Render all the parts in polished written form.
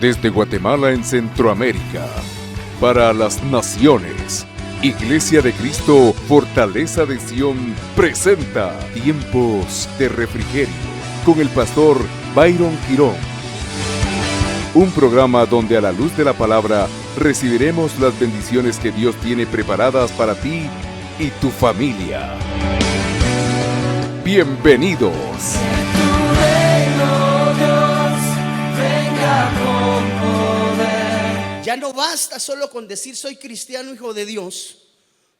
Desde Guatemala en Centroamérica, para las naciones, Iglesia de Cristo, Fortaleza de Sion, presenta Tiempos de Refrigerio con el pastor Byron Girón. Un programa donde a la luz de la palabra recibiremos las bendiciones que Dios tiene preparadas para ti y tu familia. Bienvenidos. Ya no basta solo con decir soy cristiano, hijo de Dios,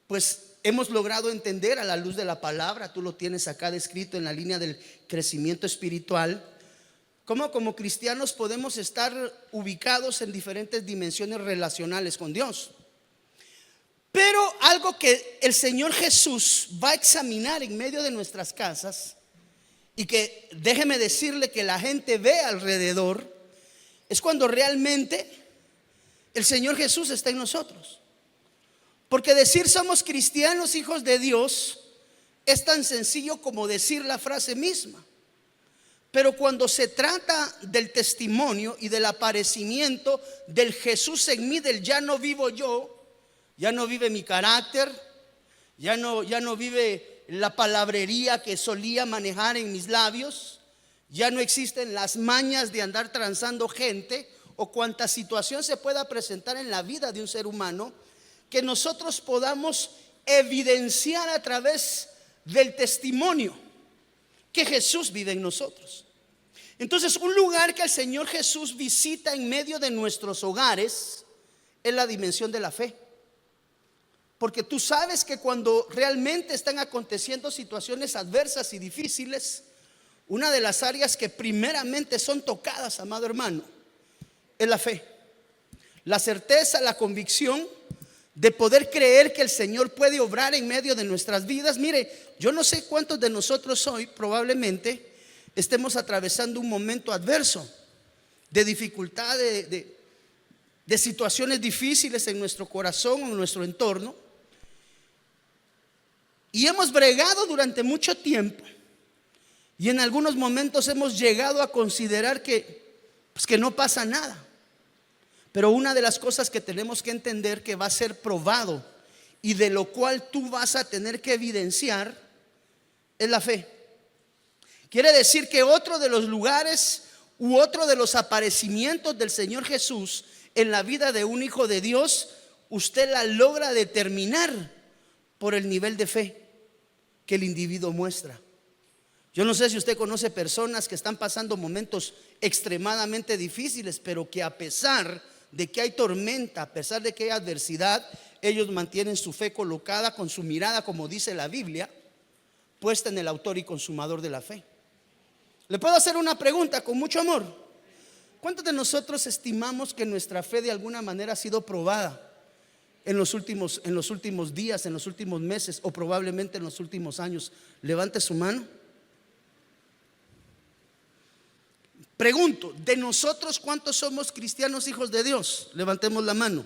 pues hemos logrado entender a la luz de la palabra, tú lo tienes acá descrito en la línea del crecimiento espiritual, cómo como cristianos podemos estar ubicados en diferentes dimensiones relacionales con Dios. Pero algo que el Señor Jesús va a examinar en medio de nuestras casas y que déjeme decirle que la gente ve alrededor, es cuando realmente el Señor Jesús está en nosotros. Porque decir somos cristianos, hijos de Dios, es tan sencillo como decir la frase misma. Pero cuando se trata del testimonio y del aparecimiento del Jesús en mí, del ya no vivo yo, ya no vive mi carácter, ya no vive la palabrería que solía manejar en mis labios, ya no existen las mañas de andar transando gente o cuanta situación se pueda presentar en la vida de un ser humano, que nosotros podamos evidenciar a través del testimonio que Jesús vive en nosotros. Entonces, un lugar que el Señor Jesús visita en medio de nuestros hogares es la dimensión de la fe. Porque tú sabes que cuando realmente están aconteciendo situaciones adversas y difíciles, una de las áreas que primeramente son tocadas, amado hermano, es la fe. La certeza, la convicción de poder creer que el Señor puede obrar en medio de nuestras vidas. Mire, yo no sé cuántos de nosotros hoy probablemente estemos atravesando un momento adverso, de dificultad, de situaciones difíciles en nuestro corazón o en nuestro entorno. Y hemos bregado durante mucho tiempo. Y en algunos momentos hemos llegado a considerar que no pasa nada. Pero una de las cosas que tenemos que entender que va a ser probado y de lo cual tú vas a tener que evidenciar es la fe. Quiere decir que otro de los lugares u otro de los aparecimientos del Señor Jesús en la vida de un hijo de Dios, usted la logra determinar por el nivel de fe que el individuo muestra. Yo no sé si usted conoce personas que están pasando momentos extremadamente difíciles, pero que a pesar de que hay tormenta, a pesar de que hay adversidad, ellos mantienen su fe colocada con su mirada, como dice la Biblia, puesta en el autor y consumador de la fe. Le puedo hacer una pregunta con mucho amor. ¿Cuántos de nosotros estimamos que nuestra fe de alguna manera ha sido probada en los últimos días, en los últimos meses o probablemente en los últimos años? Levante su mano. Pregunto, de nosotros, ¿cuántos somos cristianos hijos de Dios? Levantemos la mano.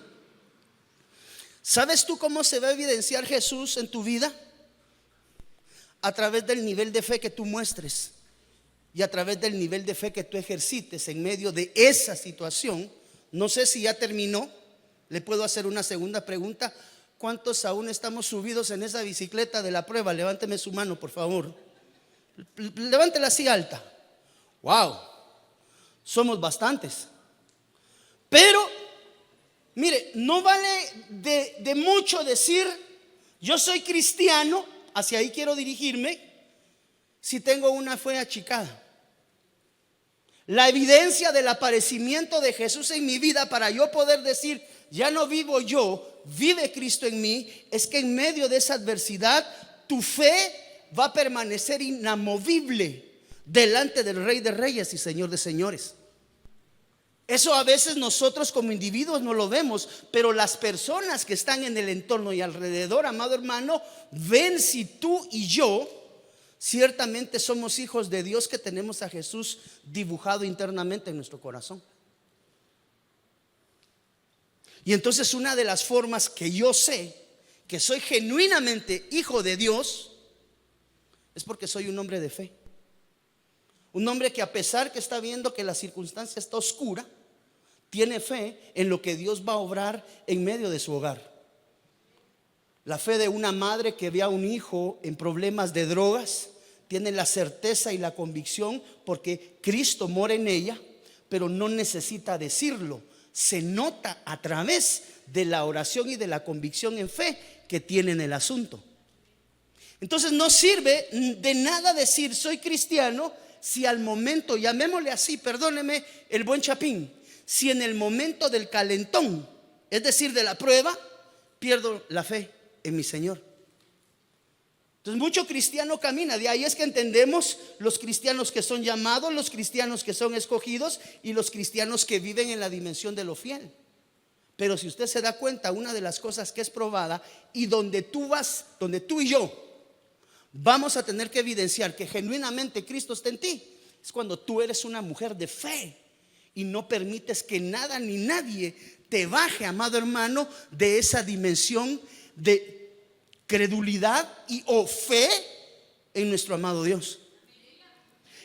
¿Sabes tú cómo se va a evidenciar Jesús en tu vida? A través del nivel de fe que tú muestres y a través del nivel de fe que tú ejercites en medio de esa situación. No sé si ya terminó. Le puedo hacer una segunda pregunta. ¿Cuántos aún estamos subidos en esa bicicleta de la prueba? Levánteme su mano, por favor. Levántela así alta. Wow. Somos bastantes. Pero, mire, no vale de mucho decir yo soy cristiano, hacia ahí quiero dirigirme, si tengo una fe achicada. La evidencia del aparecimiento de Jesús en mi vida para yo poder decir ya no vivo yo, vive Cristo en mí, es que en medio de esa adversidad tu fe va a permanecer inamovible delante del Rey de Reyes y Señor de Señores. Eso a veces nosotros como individuos no lo vemos, pero las personas que están en el entorno y alrededor, amado hermano, ven si tú y yo ciertamente somos hijos de Dios, que tenemos a Jesús dibujado internamente en nuestro corazón. Y entonces una de las formas que yo sé que soy genuinamente hijo de Dios es porque soy un hombre de fe. Un hombre que, a pesar que está viendo que la circunstancia está oscura, tiene fe en lo que Dios va a obrar en medio de su hogar. La fe de una madre que ve a un hijo en problemas de drogas, tiene la certeza y la convicción porque Cristo mora en ella, pero no necesita decirlo. Se nota a través de la oración y de la convicción en fe que tiene en el asunto. Entonces no sirve de nada decir soy cristiano si al momento, llamémosle así, perdóneme el buen chapín, si en el momento del calentón, es decir, de la prueba, pierdo la fe en mi Señor. Entonces mucho cristiano camina. De ahí es que entendemos los cristianos que son llamados, los cristianos que son escogidos y los cristianos que viven en la dimensión de lo fiel. Pero si usted se da cuenta, una de las cosas que es probada y donde tú y yo vamos a tener que evidenciar que genuinamente Cristo está en ti, es cuando tú eres una mujer de fe y no permites que nada ni nadie te baje, amado hermano, de esa dimensión de credulidad y o fe en nuestro amado Dios.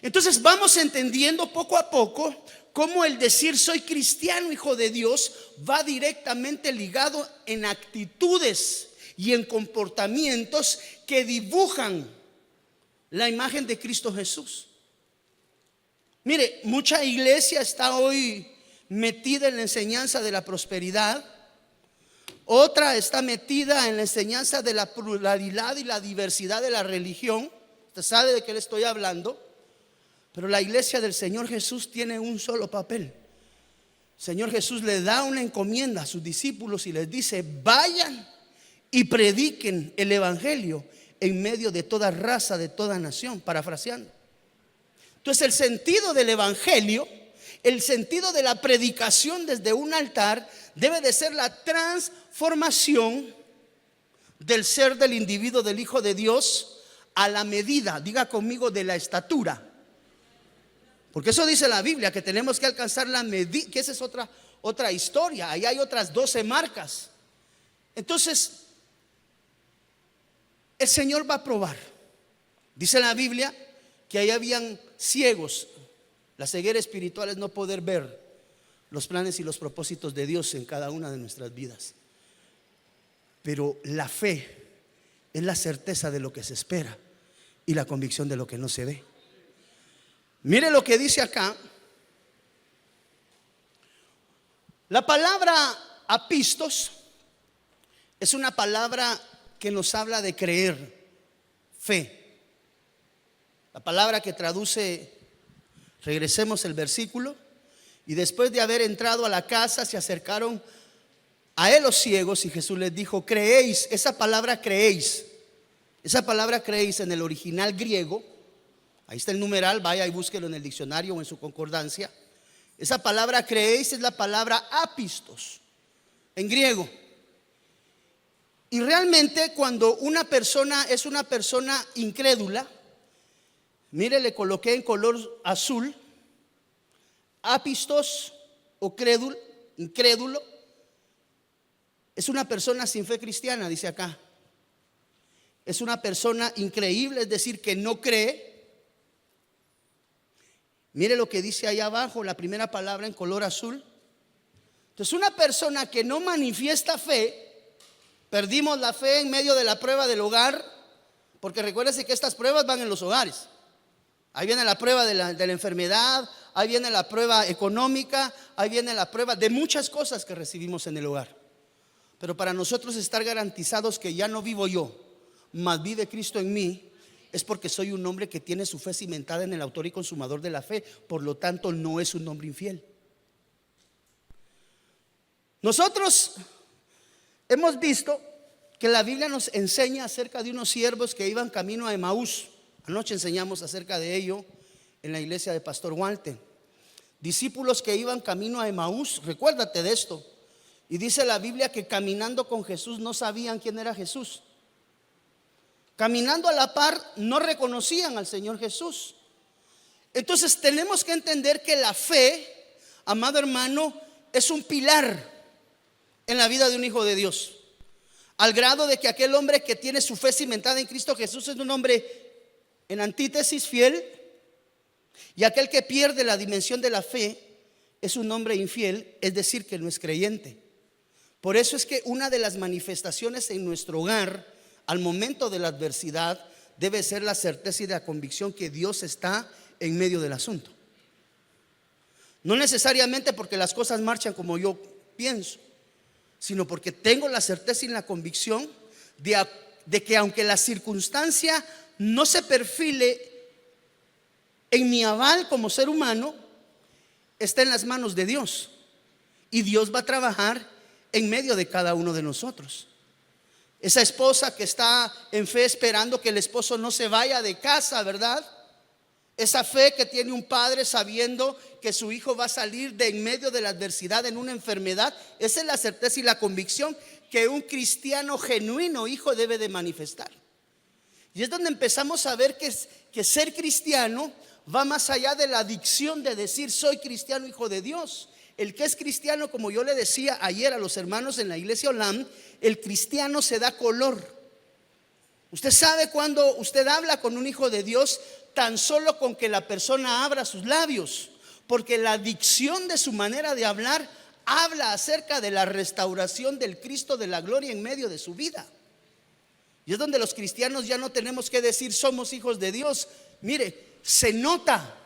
Entonces vamos entendiendo poco a poco cómo el decir soy cristiano, hijo de Dios, va directamente ligado en actitudes y en comportamientos que dibujan la imagen de Cristo Jesús. Mire, mucha iglesia está hoy metida en la enseñanza de la prosperidad. Otra está metida en la enseñanza de la pluralidad y la diversidad de la religión. Usted sabe de qué le estoy hablando. Pero la iglesia del Señor Jesús tiene un solo papel. El Señor Jesús le da una encomienda a sus discípulos y les dice: vayan y prediquen el evangelio en medio de toda raza, de toda nación, parafraseando. Entonces el sentido del evangelio, el sentido de la predicación desde un altar debe de ser la transformación del ser del individuo, del Hijo de Dios, a la medida, diga conmigo, de la estatura. Porque eso dice la Biblia, que tenemos que alcanzar la medida, que esa es otra historia. Ahí hay otras 12 marcas. Entonces el Señor va a probar. Dice la Biblia que ahí habían ciegos. La ceguera espiritual es no poder ver los planes y los propósitos de Dios en cada una de nuestras vidas. Pero la fe es la certeza de lo que se espera y la convicción de lo que no se ve. Mire lo que dice acá. La palabra apistos es una palabra que nos habla de creer, fe. La palabra que traduce, regresemos el versículo: y después de haber entrado a la casa, se acercaron a él los ciegos y Jesús les dijo: creéis. Esa palabra creéis en el original griego, ahí está el numeral, vaya y búsquelo en el diccionario o en su concordancia. Esa palabra creéis es la palabra apistos en griego. Y realmente cuando una persona es una persona incrédula, mire, le coloqué en color azul, apistos o incrédulo, es una persona sin fe cristiana, dice acá. Es una persona increíble, es decir, que no cree. Mire lo que dice ahí abajo, la primera palabra en color azul. Entonces, una persona que no manifiesta fe, perdimos la fe en medio de la prueba del hogar, porque recuérdense que estas pruebas van en los hogares. Ahí viene la prueba de la enfermedad, ahí viene la prueba económica, ahí viene la prueba de muchas cosas que recibimos en el hogar. Pero para nosotros estar garantizados que ya no vivo yo, mas vive Cristo en mí, es porque soy un hombre que tiene su fe cimentada en el autor y consumador de la fe. Por lo tanto, no es un hombre infiel. Nosotros hemos visto que la Biblia nos enseña acerca de unos siervos que iban camino a Emaús. Anoche enseñamos acerca de ello en la iglesia de Pastor Walter. Discípulos que iban camino a Emaús, recuérdate de esto. Y dice la Biblia que caminando con Jesús no sabían quién era Jesús. Caminando a la par no reconocían al Señor Jesús. Entonces tenemos que entender que la fe, amado hermano, es un pilar en la vida de un hijo de Dios. Al grado de que aquel hombre que tiene su fe cimentada en Cristo Jesús es un hombre en antítesis fiel, y aquel que pierde la dimensión de la fe es un hombre infiel, es decir, que no es creyente. Por eso es que una de las manifestaciones en nuestro hogar al momento de la adversidad debe ser la certeza y la convicción que Dios está en medio del asunto. No necesariamente porque las cosas marchan como yo pienso, sino porque tengo la certeza y la convicción de que aunque la circunstancia no se perfile en mi aval como ser humano, está en las manos de Dios, y Dios va a trabajar en medio de cada uno de nosotros. Esa esposa que está en fe esperando que el esposo no se vaya de casa, ¿verdad? Esa fe que tiene un padre sabiendo que su hijo va a salir de en medio de la adversidad en una enfermedad. Esa es la certeza y la convicción que un cristiano genuino hijo debe de manifestar. Y es donde empezamos a ver que ser cristiano va más allá de la dicción de decir soy cristiano, hijo de Dios. El que es cristiano, como yo le decía ayer a los hermanos en la iglesia Olam, el cristiano se da color. Usted sabe cuando usted habla con un hijo de Dios, tan solo con que la persona abra sus labios, porque la dicción de su manera de hablar habla acerca de la restauración del Cristo de la gloria en medio de su vida. Y es donde los cristianos ya no tenemos que decir somos hijos de Dios. Mire, se nota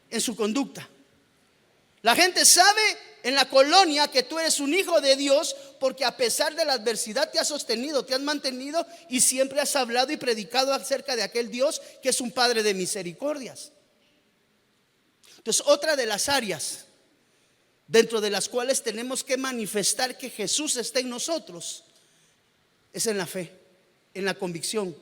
en su conducta. La gente sabe en la colonia que tú eres un hijo de Dios, porque a pesar de la adversidad te has sostenido, te has mantenido y siempre has hablado y predicado acerca de aquel Dios que es un Padre de misericordias. Entonces, otra de las áreas dentro de las cuales tenemos que manifestar que Jesús está en nosotros es en la fe, en la convicción.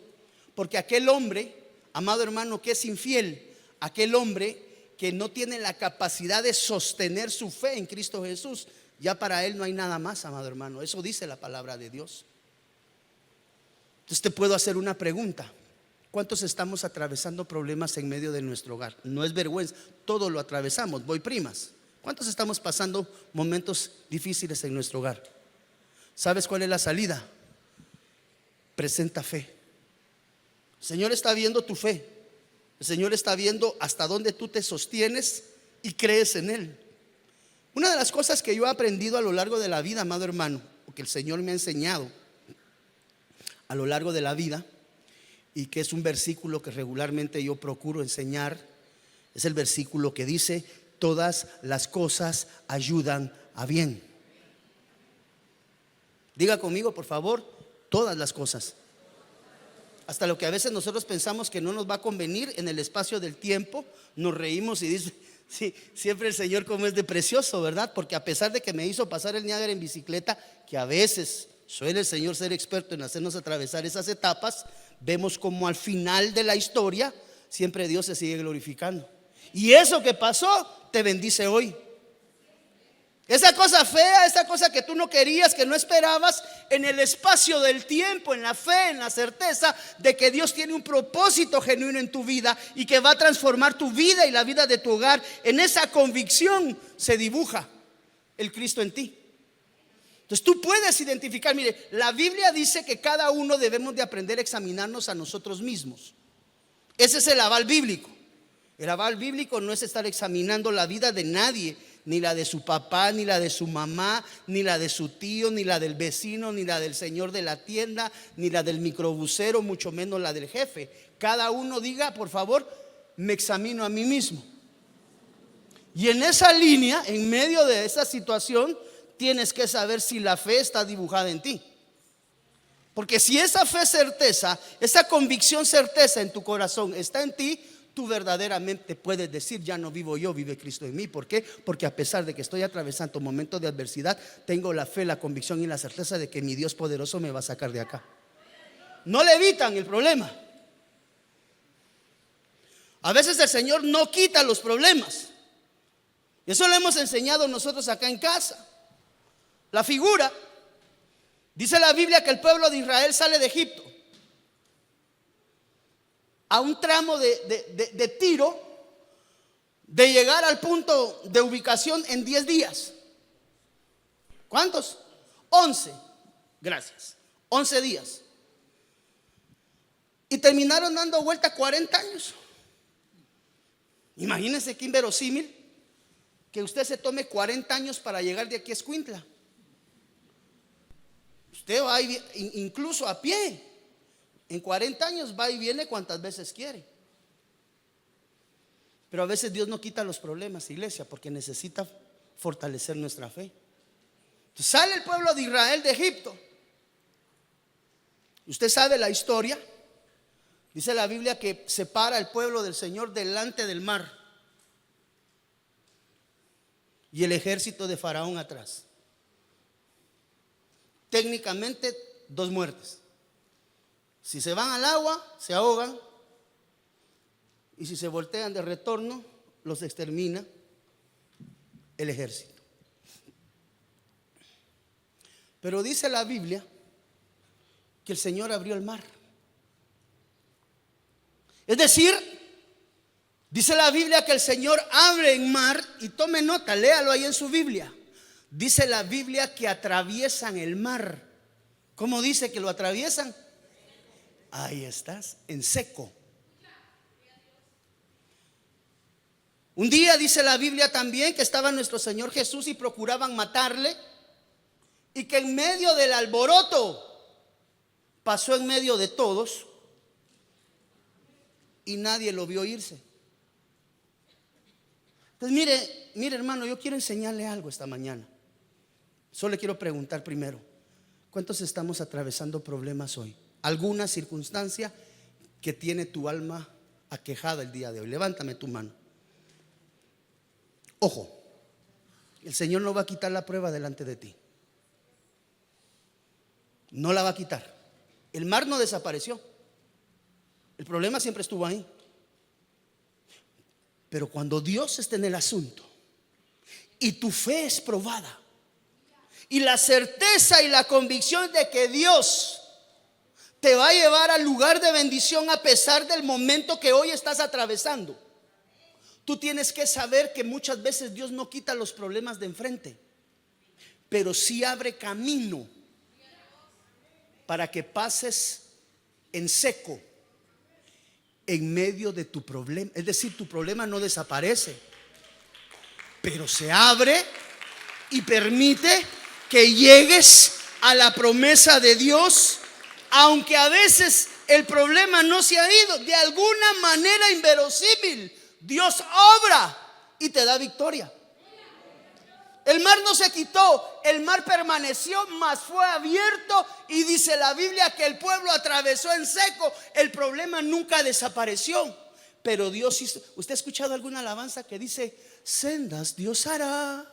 Porque aquel hombre, amado hermano, que es infiel, aquel hombre que no tiene la capacidad de sostener su fe en Cristo Jesús, ya para él no hay nada más, amado hermano. Eso dice la palabra de Dios. Entonces te puedo hacer una pregunta: ¿cuántos estamos atravesando problemas en medio de nuestro hogar? No es vergüenza, todo lo atravesamos, voy primas. ¿Cuántos estamos pasando momentos difíciles en nuestro hogar? ¿Sabes cuál es la salida? Presenta fe. El Señor está viendo tu fe. El Señor está viendo hasta dónde tú te sostienes y crees en Él. Una de las cosas que yo he aprendido a lo largo de la vida, amado hermano, o que el Señor me ha enseñado a lo largo de la vida, y que es un versículo que regularmente yo procuro enseñar, es el versículo que dice: todas las cosas ayudan a bien. Diga conmigo, por favor, todas las cosas. Hasta lo que a veces nosotros pensamos que no nos va a convenir en el espacio del tiempo, nos reímos y dice: sí, siempre el Señor como es de precioso, ¿verdad? Porque a pesar de que me hizo pasar el Niágara en bicicleta, que a veces suele el Señor ser experto en hacernos atravesar esas etapas, vemos como al final de la historia siempre Dios se sigue glorificando. Y eso que pasó te bendice hoy. Esa cosa fea, esa cosa que tú no querías, que no esperabas, en el espacio del tiempo, en la fe, en la certeza de que Dios tiene un propósito genuino en tu vida y que va a transformar tu vida y la vida de tu hogar, en esa convicción se dibuja el Cristo en ti. Entonces tú puedes identificar, mire, la Biblia dice que cada uno debemos de aprender a examinarnos a nosotros mismos. Ese es el aval bíblico. El aval bíblico no es estar examinando la vida de nadie, ni la de su papá, ni la de su mamá, ni la de su tío, ni la del vecino, ni la del señor de la tienda, ni la del microbusero, mucho menos la del jefe. Cada uno diga, por favor, me examino a mí mismo. Y en esa línea, en medio de esa situación, tienes que saber si la fe está dibujada en ti. Porque si esa fe certeza, esa convicción certeza en tu corazón está en ti, tú verdaderamente puedes decir: ya no vivo yo, vive Cristo en mí. ¿Por qué? Porque a pesar de que estoy atravesando momentos de adversidad, tengo la fe, la convicción y la certeza de que mi Dios poderoso me va a sacar de acá. No le evitan el problema. A veces el Señor no quita los problemas. Y eso lo hemos enseñado nosotros acá en casa. La figura, dice la Biblia que el pueblo de Israel sale de Egipto a un tramo de Tiro, de llegar al punto de ubicación en 10 días. ¿Cuántos? 11. Gracias. 11 días. Y terminaron dando vuelta 40 años. Imagínense qué inverosímil que usted se tome 40 años para llegar de aquí a Escuintla. Usted va incluso a pie. En 40 años va y viene cuantas veces quiere. Pero a veces Dios no quita los problemas, iglesia, porque necesita fortalecer nuestra fe. Entonces sale el pueblo de Israel de Egipto. Usted sabe la historia. Dice la Biblia que se para el pueblo del Señor delante del mar y el ejército de Faraón atrás. Técnicamente 2 muertes. Si se van al agua, se ahogan, y si se voltean de retorno, los extermina el ejército. Pero dice la Biblia que el Señor abrió el mar. Es decir, dice la Biblia que el Señor abre el mar, y tome nota, léalo ahí en su Biblia. Dice la Biblia que atraviesan el mar. ¿Cómo dice que lo atraviesan? Ahí estás, en seco. Un día dice la Biblia también que estaba nuestro Señor Jesús y procuraban matarle, y que en medio del alboroto pasó en medio de todos y nadie lo vio irse. Entonces mire hermano, yo quiero enseñarle algo esta mañana. Solo le quiero preguntar primero, ¿cuántos estamos atravesando problemas hoy? ¿Alguna circunstancia que tiene tu alma aquejada el día de hoy? Levántame tu mano. Ojo, el Señor no va a quitar la prueba delante de ti. No la va a quitar. El mar no desapareció. El problema siempre estuvo ahí. Pero cuando Dios esté en el asunto y tu fe es probada, y la certeza y la convicción de que Dios te va a llevar al lugar de bendición a pesar del momento que hoy estás atravesando, tú tienes que saber que muchas veces Dios no quita los problemas de enfrente, pero sí abre camino para que pases en seco en medio de tu problema. Es decir, tu problema no desaparece, pero se abre y permite que llegues a la promesa de Dios, aunque a veces el problema no se ha ido. De alguna manera inverosímil, Dios obra y te da victoria. El mar no se quitó, el mar permaneció, mas fue abierto, y dice la Biblia que el pueblo atravesó en seco. El problema nunca desapareció, pero Dios hizo. ¿Usted ha escuchado alguna alabanza que dice: sendas Dios hará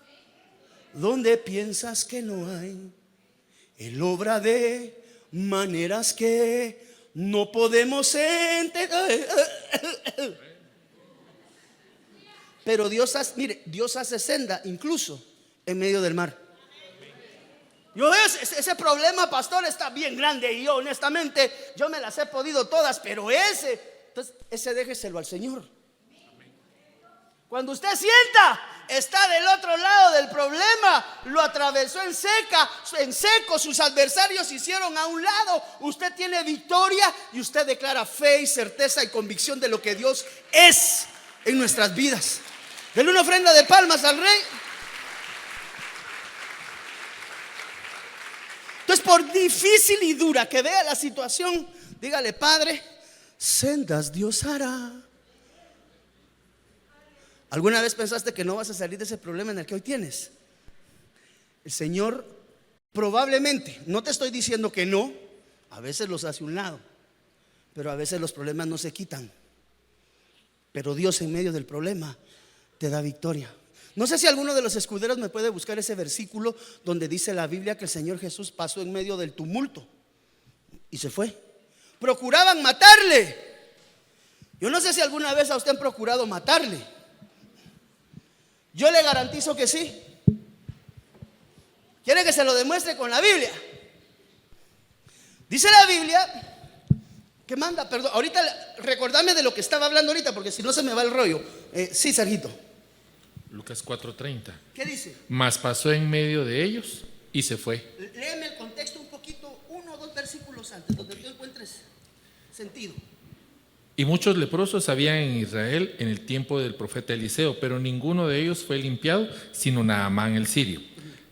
donde piensas que no hay? Él obra de maneras que no podemos entender. Pero Dios hace, mire, Dios hace senda incluso en medio del mar. Yo veo ese problema, pastor, está bien grande, y yo honestamente yo me las he podido todas, pero ese déjeselo al Señor. Cuando usted sienta está del otro lado del problema, lo atravesó en seco, sus adversarios se hicieron a un lado, usted tiene victoria y usted declara fe y certeza y convicción de lo que Dios es en nuestras vidas. Denle una ofrenda de palmas al Rey. Entonces, por difícil y dura que vea la situación, dígale: Padre, sendas Dios hará. ¿Alguna vez pensaste que no vas a salir de ese problema en el que hoy tienes? El Señor probablemente, no te estoy diciendo que no, a veces los hace a un lado, pero a veces los problemas no se quitan. Pero Dios en medio del problema te da victoria. No sé si alguno de los escuderos me puede buscar ese versículo donde dice la Biblia que el Señor Jesús pasó en medio del tumulto y se fue. Procuraban matarle. Yo no sé si alguna vez a usted han procurado matarle. Yo le garantizo que sí. ¿Quiere que se lo demuestre con la Biblia? Dice la Biblia que manda, perdón, ahorita recordame de lo que estaba hablando ahorita, porque si no se me va el rollo. Sí, Sergito. Lucas 4:30. ¿Qué dice? Mas pasó en medio de ellos y se fue. Léeme el contexto un poquito, 1 o 2 versículos antes, donde tú encuentres sentido. Y muchos leprosos había en Israel en el tiempo del profeta Eliseo, pero ninguno de ellos fue limpiado, sino Naamán el sirio.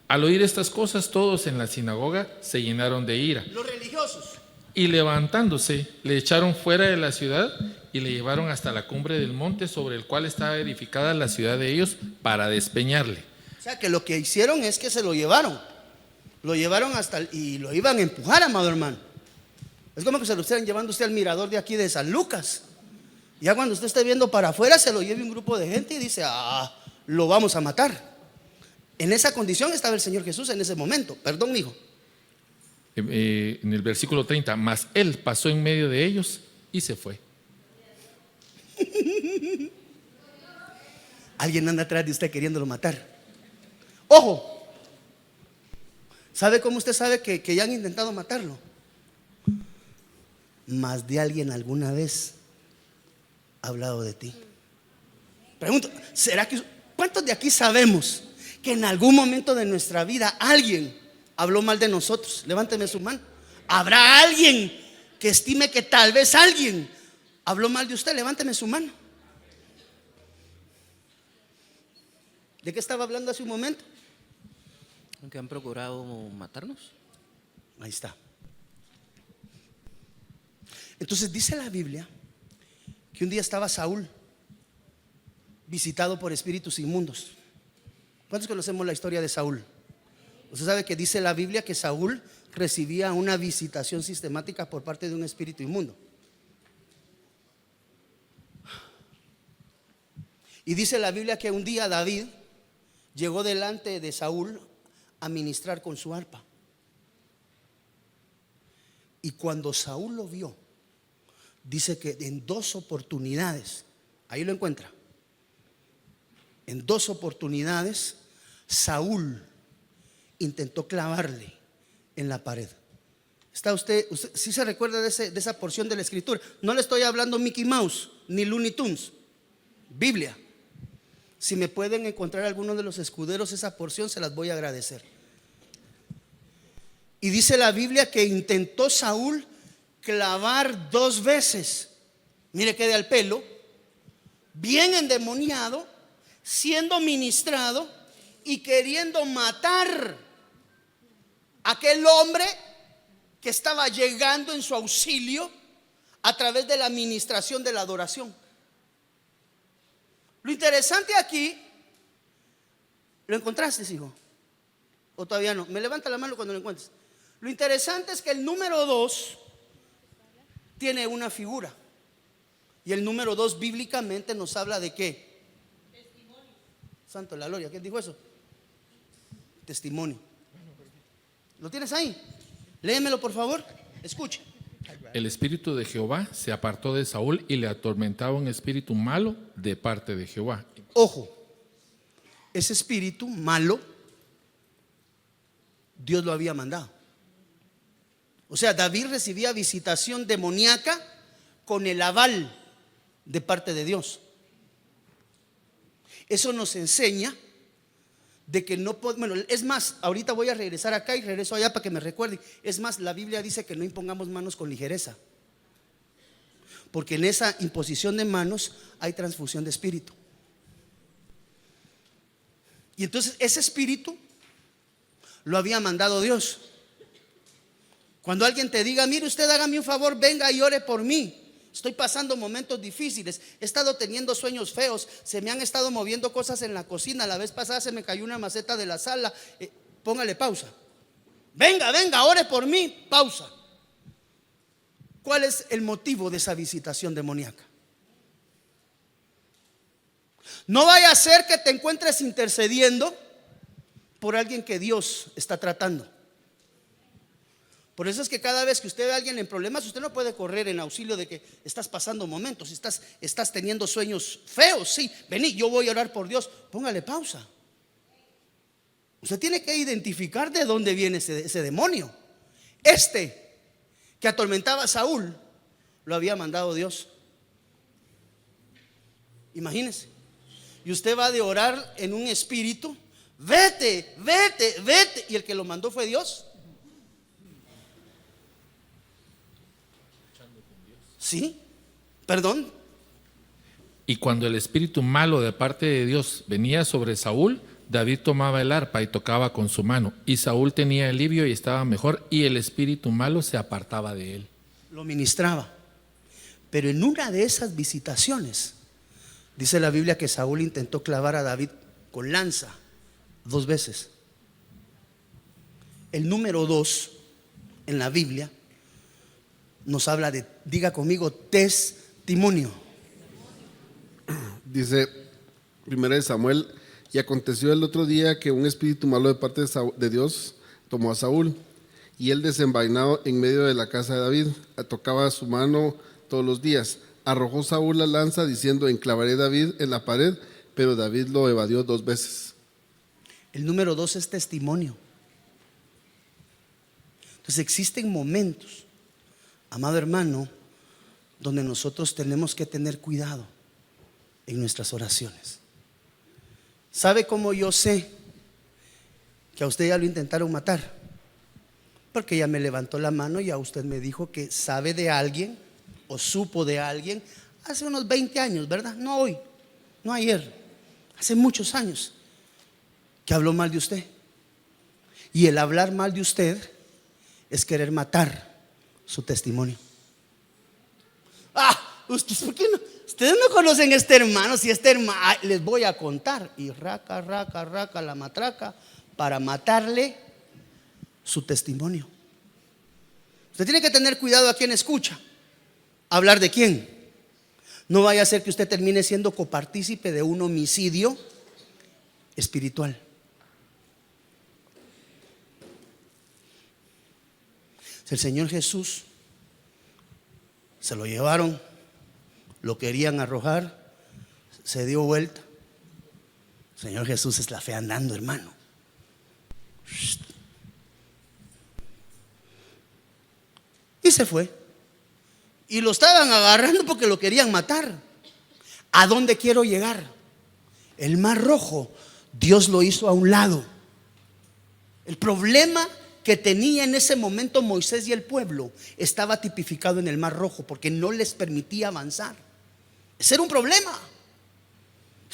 Al oír estas cosas, todos en la sinagoga se llenaron de ira. Los religiosos. Y levantándose, le echaron fuera de la ciudad y le llevaron hasta la cumbre del monte sobre el cual estaba edificada la ciudad de ellos para despeñarle. O sea que lo que hicieron es que se lo llevaron. Lo llevaron y lo iban a empujar, amado hermano. Es como que se lo estén llevando usted al mirador de aquí de San Lucas. Ya cuando usted esté viendo para afuera, se lo lleve un grupo de gente y dice: lo vamos a matar. En esa condición estaba el Señor Jesús en ese momento. Perdón, hijo. En el versículo 30, mas él pasó en medio de ellos y se fue. Alguien anda atrás de usted queriéndolo matar. Ojo, ¿sabe cómo usted sabe que ya han intentado matarlo? Más de alguien alguna vez ha hablado de ti. Pregunto, ¿será que cuántos de aquí sabemos que en algún momento de nuestra vida alguien habló mal de nosotros? Levánteme su mano. ¿Habrá alguien que estime que tal vez alguien habló mal de usted? Levánteme su mano. ¿De qué estaba hablando hace un momento? Que han procurado matarnos. Ahí está. Entonces dice la Biblia que un día estaba Saúl visitado por espíritus inmundos. ¿Cuántos conocemos la historia de Saúl? Usted sabe que dice la Biblia que Saúl recibía una visitación sistemática por parte de un espíritu inmundo. Y dice la Biblia que un día David llegó delante de Saúl a ministrar con su arpa. Y cuando Saúl lo vio, dice que en 2 oportunidades, ahí lo encuentra, en 2 oportunidades Saúl intentó clavarle en la pared. ¿Está usted sí se recuerda de esa porción de la escritura? No le estoy hablando Mickey Mouse ni Looney Tunes, Biblia. Si me pueden encontrar alguno de los escuderos esa porción, se las voy a agradecer. Y dice la Biblia que intentó Saúl clavar 2 veces. Mire que de al pelo, bien endemoniado, siendo ministrado y queriendo matar a aquel hombre que estaba llegando en su auxilio a través de la administración de la adoración. Lo interesante aquí, ¿lo encontraste, hijo? ¿O todavía no? Me levanta la mano cuando lo encuentres. Lo interesante es que el número 2 tiene una figura. Y el número 2 bíblicamente nos habla de ¿qué? Testimonio. Santo la gloria, ¿quién dijo eso? Testimonio. ¿Lo tienes ahí? Léemelo por favor, escuche. El espíritu de Jehová se apartó de Saúl y le atormentaba un espíritu malo de parte de Jehová. Ojo, ese espíritu malo Dios lo había mandado. O sea, David recibía visitación demoníaca con el aval de parte de Dios. Eso nos enseña de que no podemos, bueno, es más, ahorita voy a regresar acá y regreso allá para que me recuerden. Es más, la Biblia dice que no impongamos manos con ligereza, porque en esa imposición de manos hay transfusión de espíritu. Y entonces ese espíritu lo había mandado Dios. Cuando alguien te diga: mire usted, hágame un favor, venga y ore por mí, estoy pasando momentos difíciles, he estado teniendo sueños feos, se me han estado moviendo cosas en la cocina, la vez pasada se me cayó una maceta de la sala, póngale pausa. Venga, ore por mí, pausa. ¿Cuál es el motivo de esa visitación demoníaca? No vaya a ser que te encuentres intercediendo por alguien que Dios está tratando. Por eso es que cada vez que usted ve a alguien en problemas, usted no puede correr en auxilio de que estás pasando momentos, estás teniendo sueños feos. Sí, vení, yo voy a orar por Dios. Póngale pausa. Usted tiene que identificar de dónde viene ese demonio. Este que atormentaba a Saúl lo había mandado Dios. Imagínese. Y usted va de orar en un espíritu: vete. Y el que lo mandó fue Dios. ¿Sí? Perdón. Y cuando el espíritu malo de parte de Dios venía sobre Saúl, David tomaba el arpa y tocaba con su mano. Y Saúl tenía alivio y estaba mejor, y el espíritu malo se apartaba de él. Lo ministraba. Pero en una de esas visitaciones, dice la Biblia que Saúl intentó clavar a David con lanza 2 veces. El número 2 en la Biblia nos habla de, diga conmigo, testimonio. Dice 1 Samuel: y aconteció el otro día que un espíritu malo de parte de Dios tomó a Saúl, y él, desenvainado en medio de la casa de David, tocaba su mano todos los días. Arrojó Saúl la lanza diciendo: enclavaré a David en la pared, pero David lo evadió 2 veces. El número 2 es testimonio. Entonces existen momentos, amado hermano, donde nosotros tenemos que tener cuidado en nuestras oraciones. ¿Sabe cómo yo sé que a usted ya lo intentaron matar? Porque ya me levantó la mano y a usted me dijo que sabe de alguien o supo de alguien hace unos 20 años, ¿verdad? No hoy, no ayer, hace muchos años, que habló mal de usted. Y el hablar mal de usted es querer matar su testimonio. ¿Ustedes por qué no? Ustedes no conocen a este hermano. Si este hermano, les voy a contar. Y raca la matraca para matarle su testimonio. Usted tiene que tener cuidado a quién escucha. ¿Hablar de quién? No vaya a ser que usted termine siendo copartícipe de un homicidio espiritual. El Señor Jesús se lo llevaron, lo querían arrojar, se dio vuelta. El Señor Jesús es la fe andando, hermano. Y se fue. Y lo estaban agarrando porque lo querían matar. ¿A dónde quiero llegar? El Mar Rojo, Dios lo hizo a un lado. El problema que tenía en ese momento Moisés y el pueblo estaba tipificado en el Mar Rojo, porque no les permitía avanzar. Ese era un problema.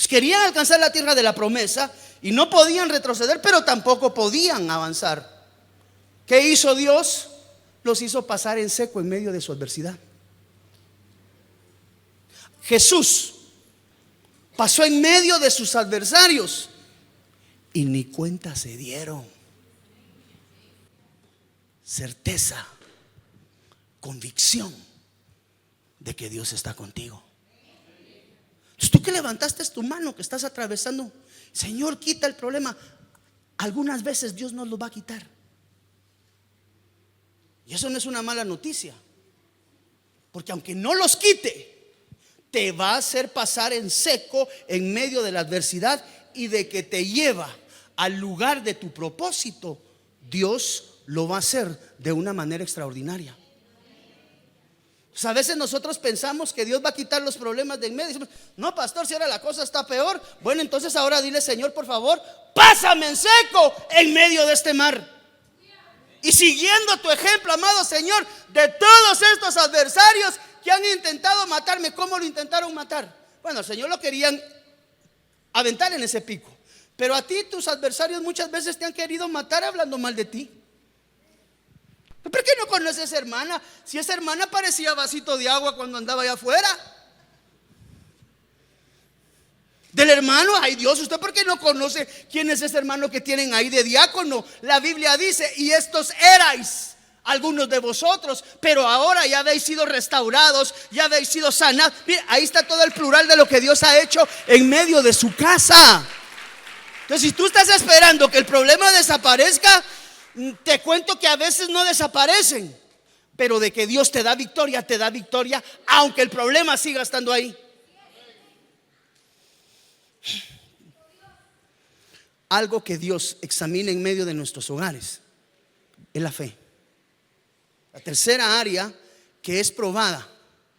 Querían alcanzar la tierra de la promesa y no podían retroceder, pero tampoco podían avanzar. ¿Qué hizo Dios? Los hizo pasar en seco en medio de su adversidad. Jesús pasó en medio de sus adversarios y ni cuenta se dieron. Certeza, convicción de que Dios está contigo. Entonces, tú que levantaste tu mano, que estás atravesando, Señor, quita el problema. Algunas veces Dios nos lo va a quitar. Y eso no es una mala noticia, porque aunque no los quite, te va a hacer pasar en seco en medio de la adversidad, y de que te lleva al lugar de tu propósito, Dios lo va a hacer de una manera extraordinaria. Pues a veces nosotros pensamos que Dios va a quitar los problemas de en medio. Decimos, no, pastor, si ahora la cosa está peor. Bueno, entonces ahora dile, Señor, por favor, pásame en seco en medio de este mar. Y siguiendo tu ejemplo, amado Señor, de todos estos adversarios que han intentado matarme, ¿cómo lo intentaron matar? Bueno, al Señor lo querían aventar en ese pico, pero a ti tus adversarios muchas veces te han querido matar hablando mal de ti. ¿Por qué no conoces a esa hermana? Si esa hermana parecía vasito de agua cuando andaba allá afuera. Del hermano, ay Dios, ¿usted por qué no conoce quién es ese hermano que tienen ahí de diácono? La Biblia dice, y estos erais algunos de vosotros, pero ahora ya habéis sido restaurados, ya habéis sido sanados. Mira, ahí está todo el plural de lo que Dios ha hecho en medio de su casa. Entonces, si tú estás esperando que el problema desaparezca, te cuento que a veces no desaparecen, pero de que Dios te da victoria, aunque el problema siga estando ahí. Algo que Dios examina en medio de nuestros hogares es la fe. La tercera área que es probada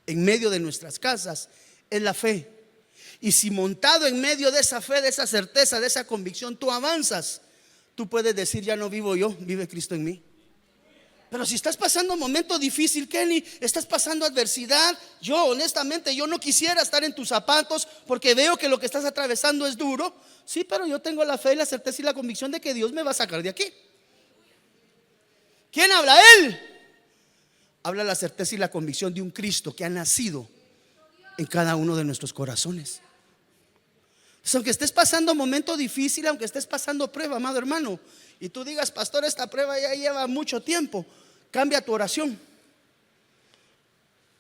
en medio de nuestras casas es la fe. Y si montado en medio de esa fe, de esa certeza, de esa convicción, tú avanzas, tú puedes decir, ya no vivo yo, vive Cristo en mí. Pero si estás pasando un momento difícil, Kenny, estás pasando adversidad, yo honestamente, yo no quisiera estar en tus zapatos porque veo que lo que estás atravesando es duro. Sí, pero yo tengo la fe y la certeza y la convicción de que Dios me va a sacar de aquí. ¿Quién habla? Él. Habla la certeza y la convicción de un Cristo que ha nacido en cada uno de nuestros corazones. Entonces, aunque estés pasando un momento difícil, aunque estés pasando prueba, amado hermano, y tú digas, pastor, esta prueba ya lleva mucho tiempo, cambia tu oración.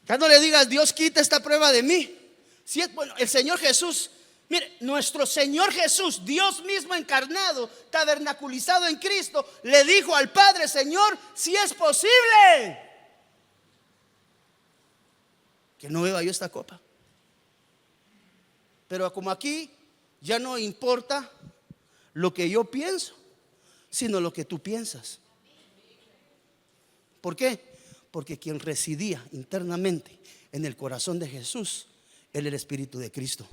Ya no le digas, Dios, quita esta prueba de mí. Si es bueno, el Señor Jesús, mire, nuestro Señor Jesús, Dios mismo encarnado, tabernaculizado en Cristo, le dijo al Padre, Señor, si es posible, que no beba yo esta copa. Pero como aquí ya no importa lo que yo pienso, sino lo que tú piensas. ¿Por qué? Porque quien residía internamente en el corazón de Jesús, Él era el Espíritu de Cristo,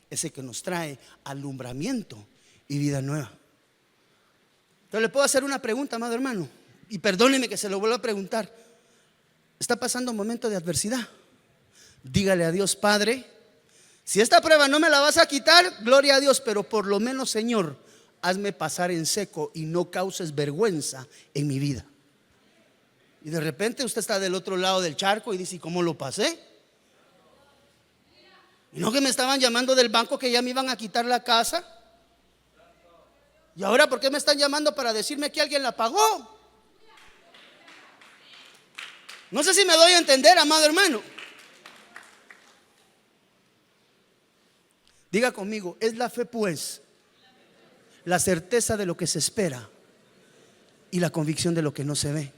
ese que nos trae alumbramiento y vida nueva. Pero le puedo hacer una pregunta, amado hermano, y perdóneme que se lo vuelva a preguntar. Está pasando un momento de adversidad. Dígale a Dios, Padre, si esta prueba no me la vas a quitar, gloria a Dios, pero por lo menos, Señor, hazme pasar en seco y no causes vergüenza en mi vida. Y de repente usted está del otro lado del charco y dice, ¿y cómo lo pasé? Y no que me estaban llamando del banco que ya me iban a quitar la casa. Y ahora, ¿por qué me están llamando para decirme que alguien la pagó? No sé si me doy a entender, amado hermano. Diga conmigo, es la fe pues la certeza de lo que se espera y la convicción de lo que no se ve.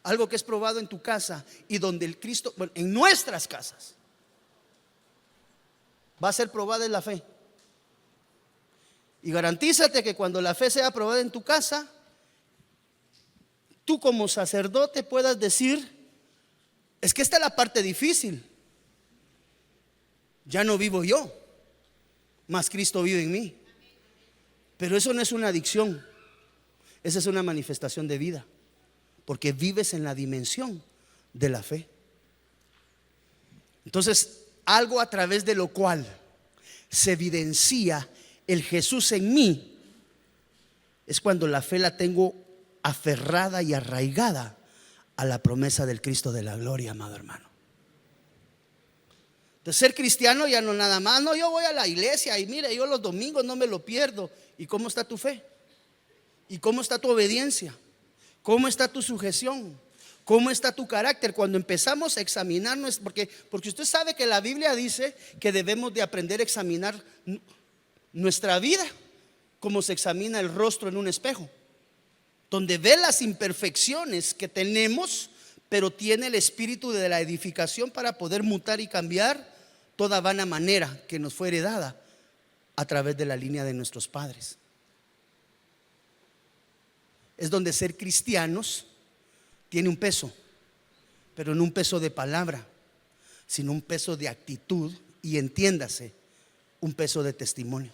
Algo que es probado en tu casa y donde el Cristo, bueno, en nuestras casas va a ser probada en la fe. Y garantízate que cuando la fe sea probada en tu casa, tú como sacerdote puedas decir, es que esta es la parte difícil. Ya no vivo yo, mas Cristo vive en mí. Pero eso no es una adicción, esa es una manifestación de vida, porque vives en la dimensión de la fe. Entonces, algo a través de lo cual se evidencia el Jesús en mí es cuando la fe la tengo aferrada y arraigada a la promesa del Cristo de la gloria, amado hermano. De ser cristiano ya no nada más, no, yo voy a la iglesia y mire, yo los domingos no me lo pierdo. ¿Y cómo está tu fe? ¿Y cómo está tu obediencia? ¿Cómo está tu sujeción? ¿Cómo está tu carácter? Cuando empezamos a examinarnos, porque usted sabe que la Biblia dice que debemos de aprender a examinar nuestra vida como se examina el rostro en un espejo, donde ve las imperfecciones que tenemos, pero tiene el espíritu de la edificación para poder mutar y cambiar toda vana manera que nos fue heredada a través de la línea de nuestros padres. Es donde ser cristianos tiene un peso, pero no un peso de palabra, sino un peso de actitud y, entiéndase, un peso de testimonio.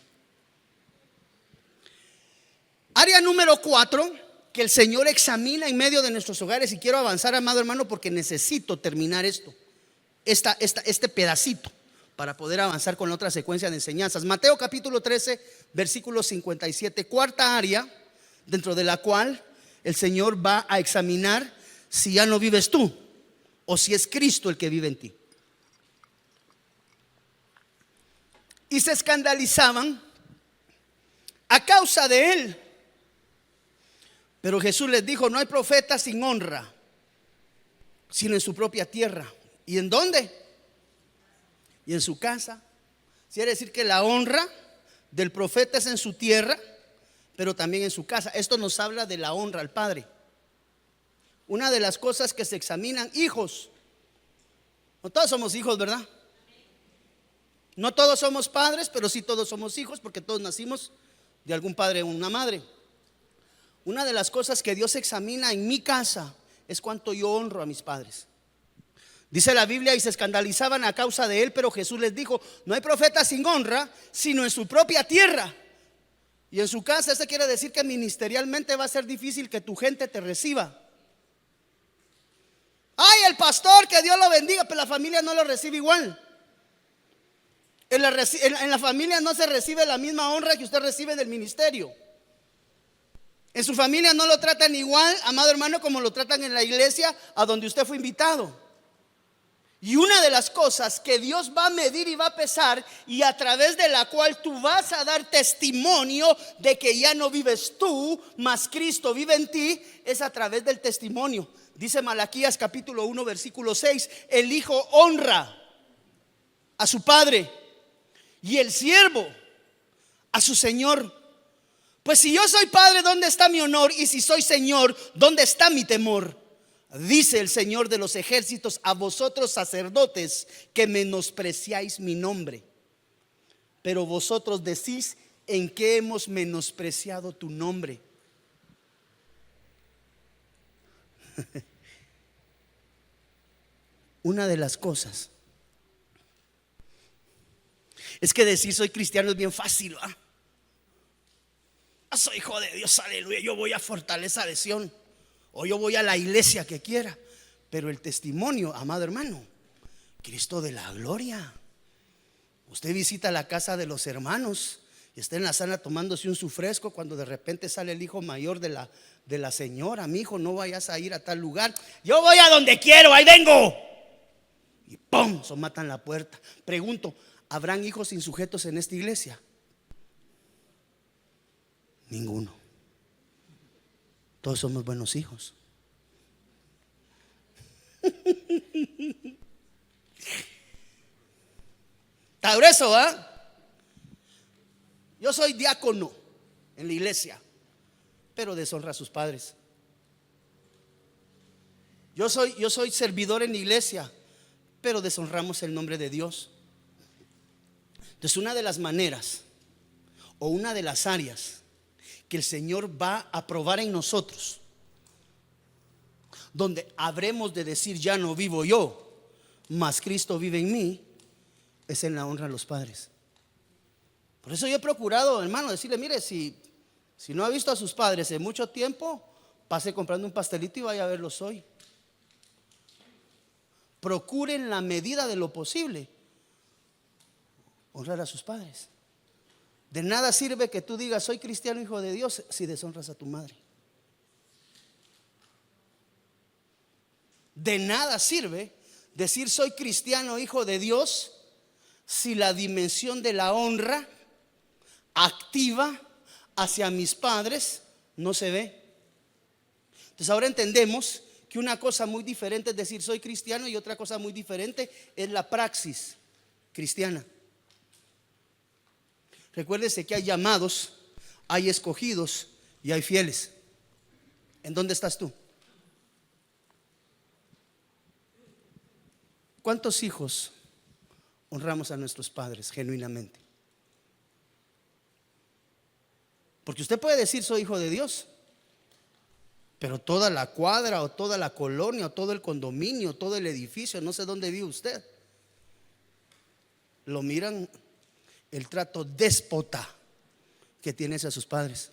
Área número 4 que el Señor examina en medio de nuestros hogares, y quiero avanzar, amado hermano, porque necesito terminar este pedacito para poder avanzar con la otra secuencia de enseñanzas. Mateo capítulo 13, versículo 57, cuarta área dentro de la cual el Señor va a examinar si ya no vives tú o si es Cristo el que vive en ti. Y se escandalizaban a causa de él. Pero Jesús les dijo, no hay profeta sin honra, sino en su propia tierra. ¿Y en dónde? Y en su casa. Quiere decir que la honra del profeta es en su tierra, pero también en su casa. Esto nos habla de la honra al Padre. Una de las cosas que se examinan, hijos. No todos somos hijos, ¿verdad? No todos somos padres, pero sí todos somos hijos, porque todos nacimos de algún padre o una madre. Una de las cosas que Dios examina en mi casa es cuánto yo honro a mis padres. Dice la Biblia, y se escandalizaban a causa de él, pero Jesús les dijo, no hay profeta sin honra, sino en su propia tierra. Y en su casa, eso quiere decir que ministerialmente va a ser difícil que tu gente te reciba. Ay, el pastor, que Dios lo bendiga, pero la familia no lo recibe igual. En la familia no se recibe la misma honra que usted recibe del ministerio. En su familia no lo tratan igual, amado hermano, como lo tratan en la iglesia a donde usted fue invitado. Y una de las cosas que Dios va a medir y va a pesar, y a través de la cual tú vas a dar testimonio de que ya no vives tú, mas Cristo vive en ti, es a través del testimonio. Dice Malaquías capítulo 1 versículo 6: el hijo honra a su padre y el siervo a su señor. Pues si yo soy padre, ¿dónde está mi honor? Y si soy señor, ¿dónde está mi temor? Dice el Señor de los ejércitos a vosotros sacerdotes, que menospreciáis mi nombre. Pero vosotros decís: ¿en qué hemos menospreciado tu nombre? Una de las cosas es que decir soy cristiano es bien fácil, ¿verdad? Soy hijo de Dios, aleluya, yo voy a Fortaleza de Sion, o yo voy a la iglesia que quiera. Pero el testimonio, amado hermano, Cristo de la gloria. Usted visita la casa de los hermanos y está en la sala tomándose un sufresco, cuando de repente sale el hijo mayor de la señora: mi hijo, no vayas a ir a tal lugar, yo voy a donde quiero, ahí vengo. Y ¡pum! Matan la puerta. Pregunto, ¿habrán hijos insujetos en esta iglesia? Ninguno. Todos somos buenos hijos. Está grueso, ¿ah? Yo soy diácono en la iglesia, pero deshonra a sus padres. Yo soy servidor en la iglesia, pero deshonramos el nombre de Dios. Entonces, una de las maneras o una de las áreas que el Señor va a probar en nosotros, donde habremos de decir: ya no vivo yo, mas Cristo vive en mí, es en la honra a los padres. Por eso yo he procurado, hermano, decirle: mire, si no ha visto a sus padres en mucho tiempo, pase comprando un pastelito y vaya a verlos hoy. Procure en la medida de lo posible honrar a sus padres. De nada sirve que tú digas soy cristiano, hijo de Dios, si deshonras a tu madre. De nada sirve decir soy cristiano, hijo de Dios, si la dimensión de la honra activa hacia mis padres no se ve. Entonces ahora entendemos que una cosa muy diferente es decir soy cristiano, y otra cosa muy diferente es la praxis cristiana. Recuérdese que hay llamados, hay escogidos y hay fieles. ¿En dónde estás tú? ¿Cuántos hijos honramos a nuestros padres genuinamente? Porque usted puede decir soy hijo de Dios, pero toda la cuadra o toda la colonia o todo el condominio, todo el edificio, no sé dónde vive usted, lo miran el trato déspota que tiene hacia sus padres.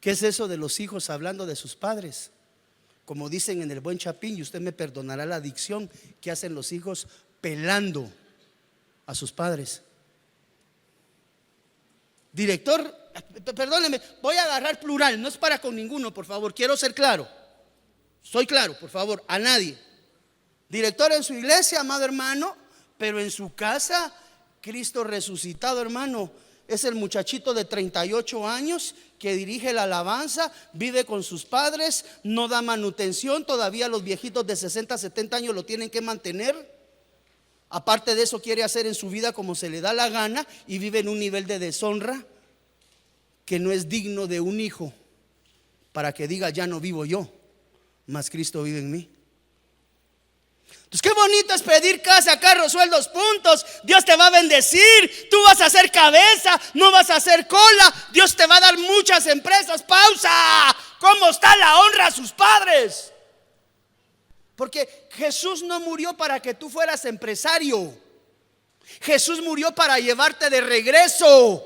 ¿Qué es eso de los hijos hablando de sus padres? Como dicen en el buen Chapín, y usted me perdonará la dicción, ¿qué hacen los hijos? Pelando a sus padres. Director, perdóneme, voy a agarrar plural, no es para con ninguno, por favor, quiero ser claro. Soy claro, por favor, a nadie. Director en su iglesia, amado hermano, pero en su casa, Cristo resucitado, hermano, es el muchachito de 38 años que dirige la alabanza, vive con sus padres, no da manutención, todavía los viejitos de 60, 70 años lo tienen que mantener. Aparte de eso, quiere hacer en su vida como se le da la gana y vive en un nivel de deshonra que no es digno de un hijo, para que diga ya no vivo yo, mas Cristo vive en mí. Entonces qué bonito es pedir casa, carro, sueldos, puntos. Dios te va a bendecir, tú vas a ser cabeza, no vas a ser cola. Dios te va a dar muchas empresas. Pausa. ¿Cómo está la honra a sus padres? Porque Jesús no murió para que tú fueras empresario. Jesús murió para llevarte de regreso.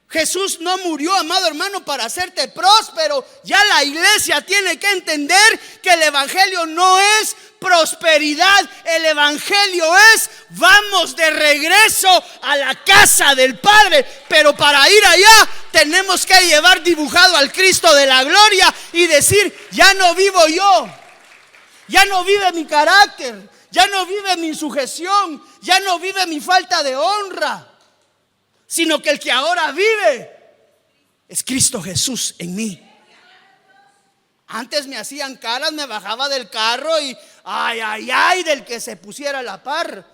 Jesús no murió, amado hermano, para hacerte próspero. Ya la iglesia tiene que entender que el evangelio no es prosperidad. El evangelio es: vamos de regreso a la casa del Padre. Pero para ir allá tenemos que llevar dibujado al Cristo de la gloria y decir: ya no vivo yo, ya no vive mi carácter, ya no vive mi sujeción, ya no vive mi falta de honra, sino que el que ahora vive es Cristo Jesús en mí. Antes me hacían caras, me bajaba del carro y ay, ay, ay del que se pusiera a la par.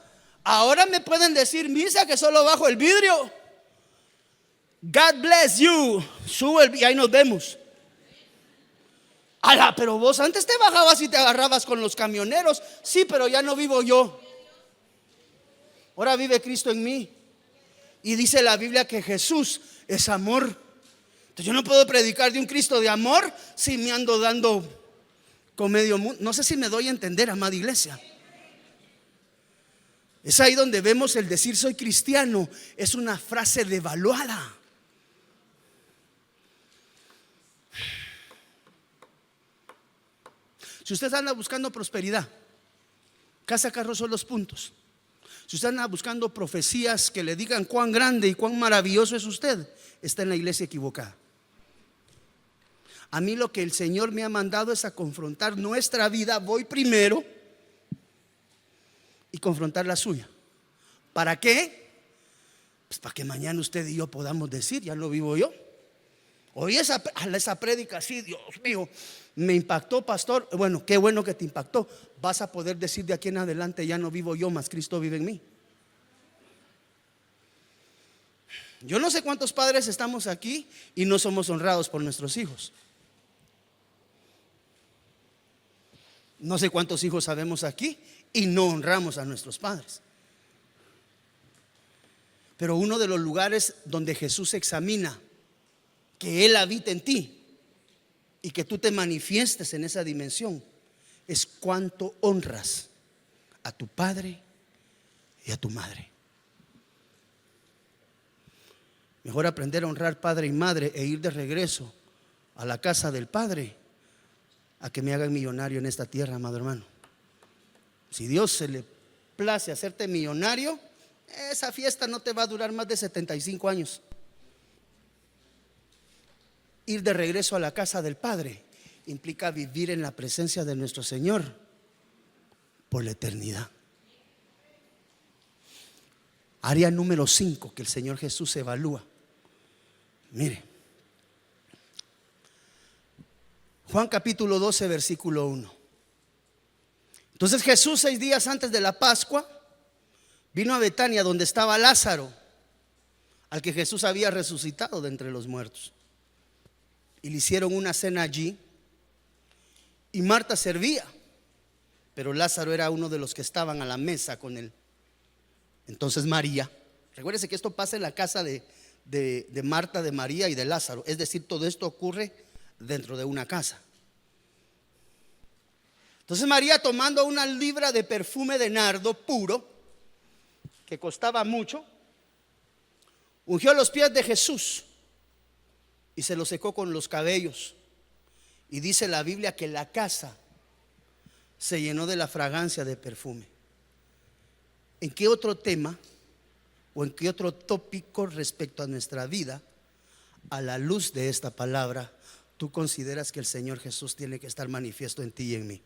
Ahora me pueden decir misa que solo bajo el vidrio. God bless you. Sube y ahí nos vemos. Ala, pero vos antes te bajabas y te agarrabas con los camioneros. Sí, pero ya no vivo yo. Ahora vive Cristo en mí. Y dice la Biblia que Jesús es amor. Entonces yo no puedo predicar de un Cristo de amor si me ando dando con medio mundo. No sé si me doy a entender, amada iglesia. Es ahí donde vemos el decir soy cristiano. Es una frase devaluada. Si usted anda buscando prosperidad, casa, carro son los puntos. Si usted anda buscando profecías que le digan cuán grande y cuán maravilloso es usted, está en la iglesia equivocada. A mí lo que el Señor me ha mandado es a confrontar nuestra vida. Voy primero y confrontar la suya. ¿Para qué? Pues para que mañana usted y yo podamos decir: ya lo vivo yo. Oí esa prédica así, Dios mío, me impactó, pastor. Bueno, qué bueno que te impactó. Vas a poder decir de aquí en adelante: ya no vivo yo, mas Cristo vive en mí. Yo no sé cuántos padres estamos aquí y no somos honrados por nuestros hijos. No sé cuántos hijos sabemos aquí y no honramos a nuestros padres. Pero uno de los lugares donde Jesús examina que Él habita en ti y que tú te manifiestes en esa dimensión es cuánto honras a tu padre y a tu madre. Mejor aprender a honrar padre y madre e ir de regreso a la casa del Padre a que me hagan millonario en esta tierra, amado hermano. Si Dios se le place hacerte millonario, esa fiesta no te va a durar más de 75 años. Ir de regreso a la casa del Padre implica vivir en la presencia de nuestro Señor por la eternidad. Área número 5 que el Señor Jesús evalúa. Mire, Juan capítulo 12 versículo 1. Entonces Jesús, 6 días antes de la Pascua, vino a Betania, donde estaba Lázaro, al que Jesús había resucitado de entre los muertos. Y le hicieron una cena allí. Y Marta servía, pero Lázaro era uno de los que estaban a la mesa con él. Entonces María, recuérdese que esto pasa en la casa de Marta, de María y de Lázaro. Es decir, todo esto ocurre dentro de una casa. Entonces María, tomando una libra de perfume de nardo puro, que costaba mucho, ungió los pies de Jesús y se los secó con los cabellos. Y dice la Biblia que la casa se llenó de la fragancia de perfume. ¿En qué otro tema o en qué otro tópico respecto a nuestra vida, a la luz de esta palabra, tú consideras que el Señor Jesús tiene que estar manifiesto en ti y en mí?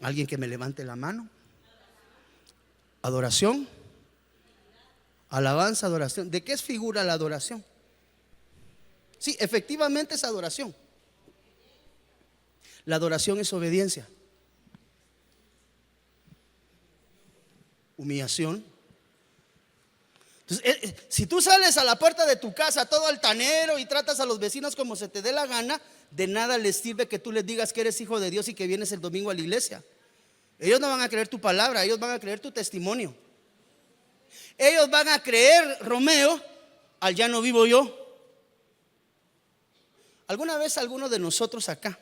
¿Alguien que me levante la mano? ¿Adoración? ¿Alabanza, adoración? ¿De qué es figura la adoración? Sí, efectivamente es adoración. La adoración es obediencia, humillación. Entonces, si tú sales a la puerta de tu casa todo altanero y tratas a los vecinos como se te dé la gana, de nada les sirve que tú les digas que eres hijo de Dios y que vienes el domingo a la iglesia. Ellos no van a creer tu palabra, ellos van a creer tu testimonio. Ellos van a creer, Romeo, al ya no vivo yo. ¿Alguna vez alguno de nosotros acá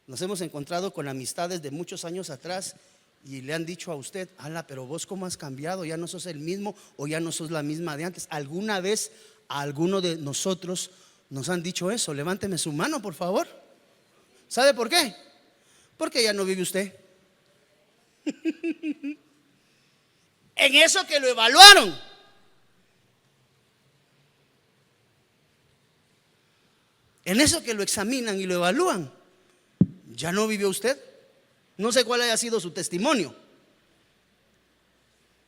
nos hemos encontrado con amistades de muchos años atrás y le han dicho a usted: ala, pero vos cómo has cambiado, ya no sos el mismo o ya no sos la misma de antes. ¿Alguna vez a alguno de nosotros nos han dicho eso? Levánteme su mano, por favor. ¿Sabe por qué? Porque ya no vive usted. En eso que lo evaluaron. En eso que lo examinan y lo evalúan, ya no vivió usted. No sé cuál haya sido su testimonio,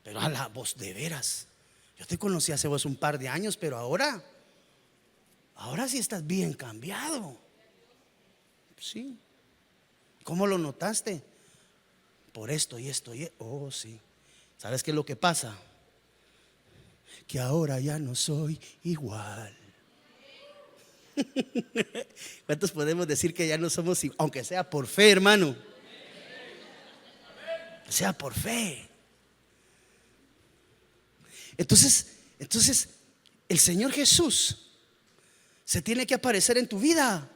pero a la voz de veras, yo te conocí hace vos un par de años, pero ahora sí estás bien cambiado. Sí. ¿Cómo lo notaste? Por esto y esto y esto. Oh, sí. ¿Sabes qué es lo que pasa? Que ahora ya no soy igual. ¿Cuántos podemos decir que ya no somos igual? Aunque sea por fe, hermano. Sea por fe. Entonces el Señor Jesús se tiene que aparecer en tu vida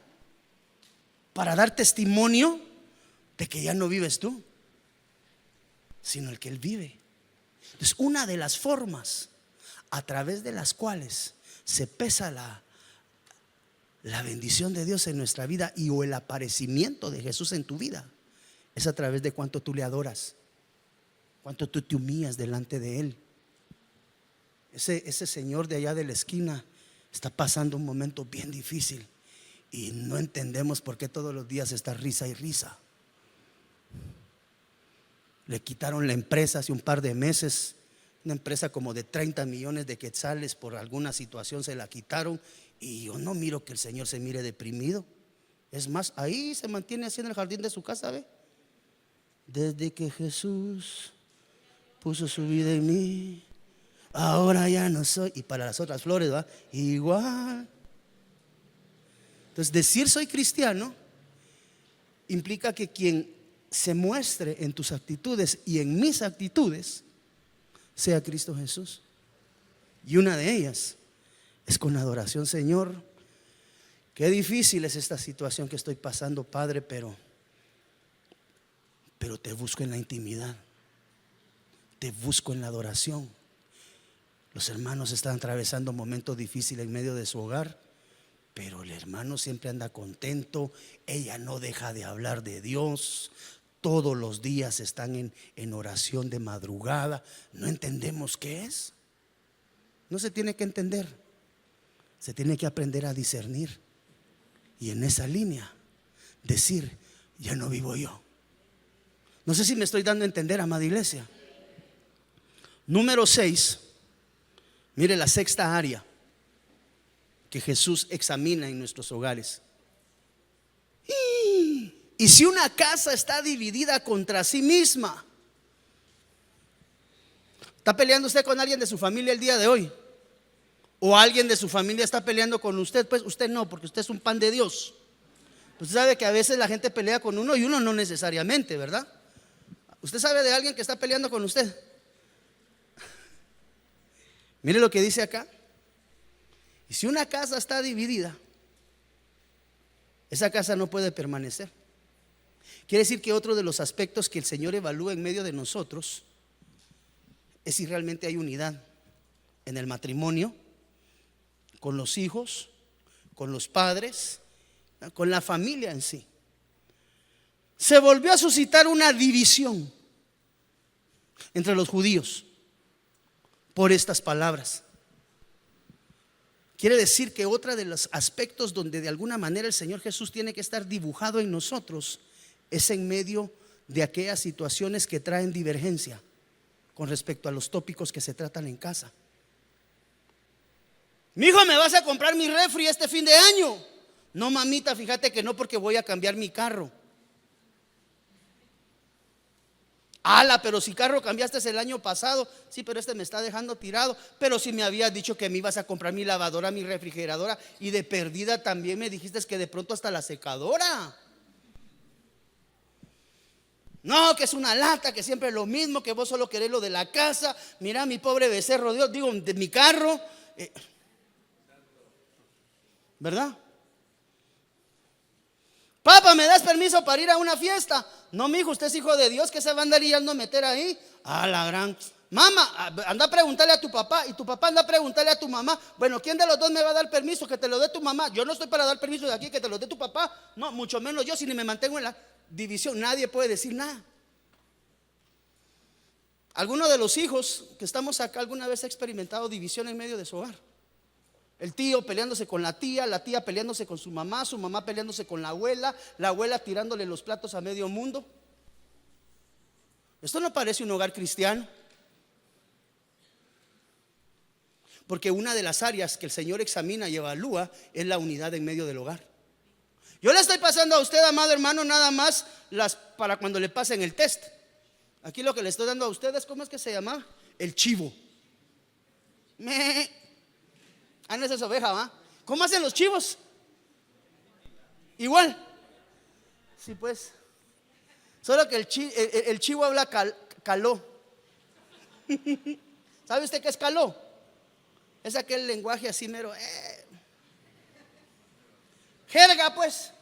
para dar testimonio de que ya no vives tú, sino el que Él vive. Entonces, una de las formas a través de las cuales se pesa la bendición de Dios en nuestra vida y o el aparecimiento de Jesús en tu vida es a través de cuánto tú le adoras, cuánto tú te humillas delante de Él. Ese señor de allá de la esquina está pasando un momento bien difícil y no entendemos por qué todos los días está risa y risa. Le quitaron la empresa hace un par de meses, una empresa como de 30 millones de quetzales, por alguna situación se la quitaron. Y yo no miro que el Señor se mire deprimido. Es más, ahí se mantiene así en el jardín de su casa, ¿ve? Desde que Jesús puso su vida en mí, ahora ya no soy. Y para las otras flores, ¿va? Igual. Entonces, decir soy cristiano implica que quien se muestre en tus actitudes y en mis actitudes sea Cristo Jesús. Y una de ellas es con adoración. Señor, qué difícil es esta situación que estoy pasando, Padre, pero te busco en la intimidad, te busco en la adoración. Los hermanos están atravesando momentos difíciles en medio de su hogar, pero el hermano siempre anda contento. Ella no deja de hablar de Dios. Todos los días están en oración de madrugada. No entendemos qué es. No se tiene que entender, se tiene que aprender a discernir. Y en esa línea decir: ya no vivo yo. No sé si me estoy dando a entender, amada iglesia. Número 6. Mire la sexta área que Jesús examina en nuestros hogares. Y si una casa está dividida contra sí misma. ¿Está peleando usted con alguien de su familia el día de hoy? ¿O alguien de su familia está peleando con usted? Pues usted no, porque usted es un pan de Dios. Usted sabe que a veces la gente pelea con uno y uno no necesariamente, ¿verdad? ¿Usted sabe de alguien que está peleando con usted? Mire lo que dice acá. Y si una casa está dividida, esa casa no puede permanecer. Quiere decir que otro de los aspectos que el Señor evalúa en medio de nosotros es si realmente hay unidad en el matrimonio, con los hijos, con los padres, con la familia en sí. Se volvió a suscitar una división entre los judíos por estas palabras. Quiere decir que otro de los aspectos donde de alguna manera el Señor Jesús tiene que estar dibujado en nosotros es en medio de aquellas situaciones que traen divergencia con respecto a los tópicos que se tratan en casa. Mi hijo, ¿me vas a comprar mi refri este fin de año? No, mamita, fíjate que no, porque voy a cambiar mi carro. Ala, pero si carro cambiaste el año pasado. Sí, pero este me está dejando tirado. Pero si me habías dicho que me ibas a comprar mi lavadora, mi refrigeradora, y de perdida también me dijiste que de pronto hasta la secadora. No, que es una lata, que siempre es lo mismo, que vos solo querés lo de la casa. Mira mi pobre becerro, Dios, digo, de mi carro, ¿verdad? Papá, ¿me das permiso para ir a una fiesta? No, mi hijo, usted es hijo de Dios, que se va a andar yendo a meter ahí. A la gran. Mamá, anda a preguntarle a tu papá. Y tu papá anda a preguntarle a tu mamá. Bueno, ¿quién de los dos me va a dar permiso? Que te lo dé tu mamá. Yo no estoy para dar permiso de aquí, que te lo dé tu papá. No, mucho menos yo, si ni me mantengo en la división. Nadie puede decir nada. ¿Alguno de los hijos que estamos acá alguna vez ha experimentado división en medio de su hogar? El tío peleándose con la tía peleándose con su mamá peleándose con la abuela tirándole los platos a medio mundo. Esto no parece un hogar cristiano. Porque una de las áreas que el Señor examina y evalúa es la unidad en medio del hogar. Yo le estoy pasando a usted, amado hermano, nada más para cuando le pasen el test. Aquí lo que le estoy dando a ustedes, ¿cómo es que se llama? El chivo. No es esa oveja, ¿va? ¿Cómo hacen los chivos? Igual. Sí, pues. Solo que el chivo habla caló. ¿Sabe usted qué es caló? Es aquel lenguaje así mero. Jerga, pues.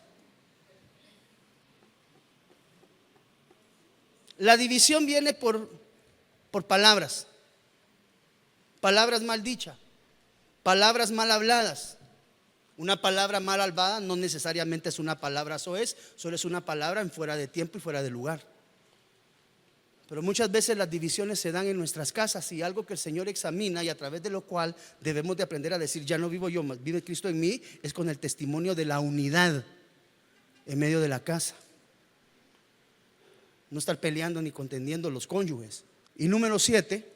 La división viene por palabras. Palabras mal dichas. Palabras mal habladas. Una palabra mal hablada no necesariamente es una palabra soez, solo es una palabra en fuera de tiempo y fuera de lugar. Pero muchas veces las divisiones se dan en nuestras casas, y algo que el Señor examina y a través de lo cual debemos de aprender a decir: ya no vivo yo, más vive Cristo en mí, es con el testimonio de la unidad en medio de la casa. No estar peleando ni contendiendo los cónyuges. Y número 7,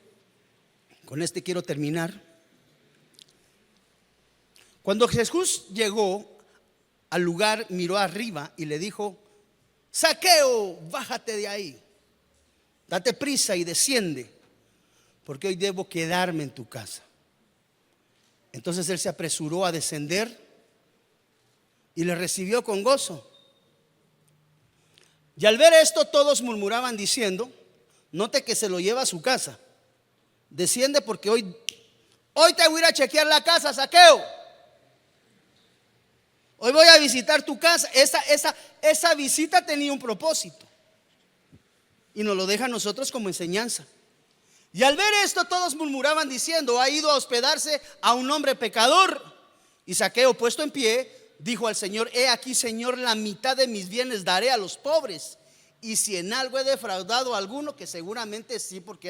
con este quiero terminar. Cuando Jesús llegó al lugar, miró arriba y le dijo: Zaqueo, bájate de ahí, date prisa y desciende, porque hoy debo quedarme en tu casa. Entonces él se apresuró a descender y le recibió con gozo. Y al ver esto, todos murmuraban diciendo: note que se lo lleva a su casa. Desciende porque hoy te voy a ir a chequear la casa, Zaqueo. Hoy voy a visitar tu casa. Esa visita tenía un propósito, y nos lo deja a nosotros como enseñanza. Y al ver esto, todos murmuraban diciendo: ha ido a hospedarse a un hombre pecador. Y Zaqueo, puesto en pie, dijo al Señor: he aquí, Señor, la mitad de mis bienes daré a los pobres. Y si en algo he defraudado a alguno, que seguramente sí, porque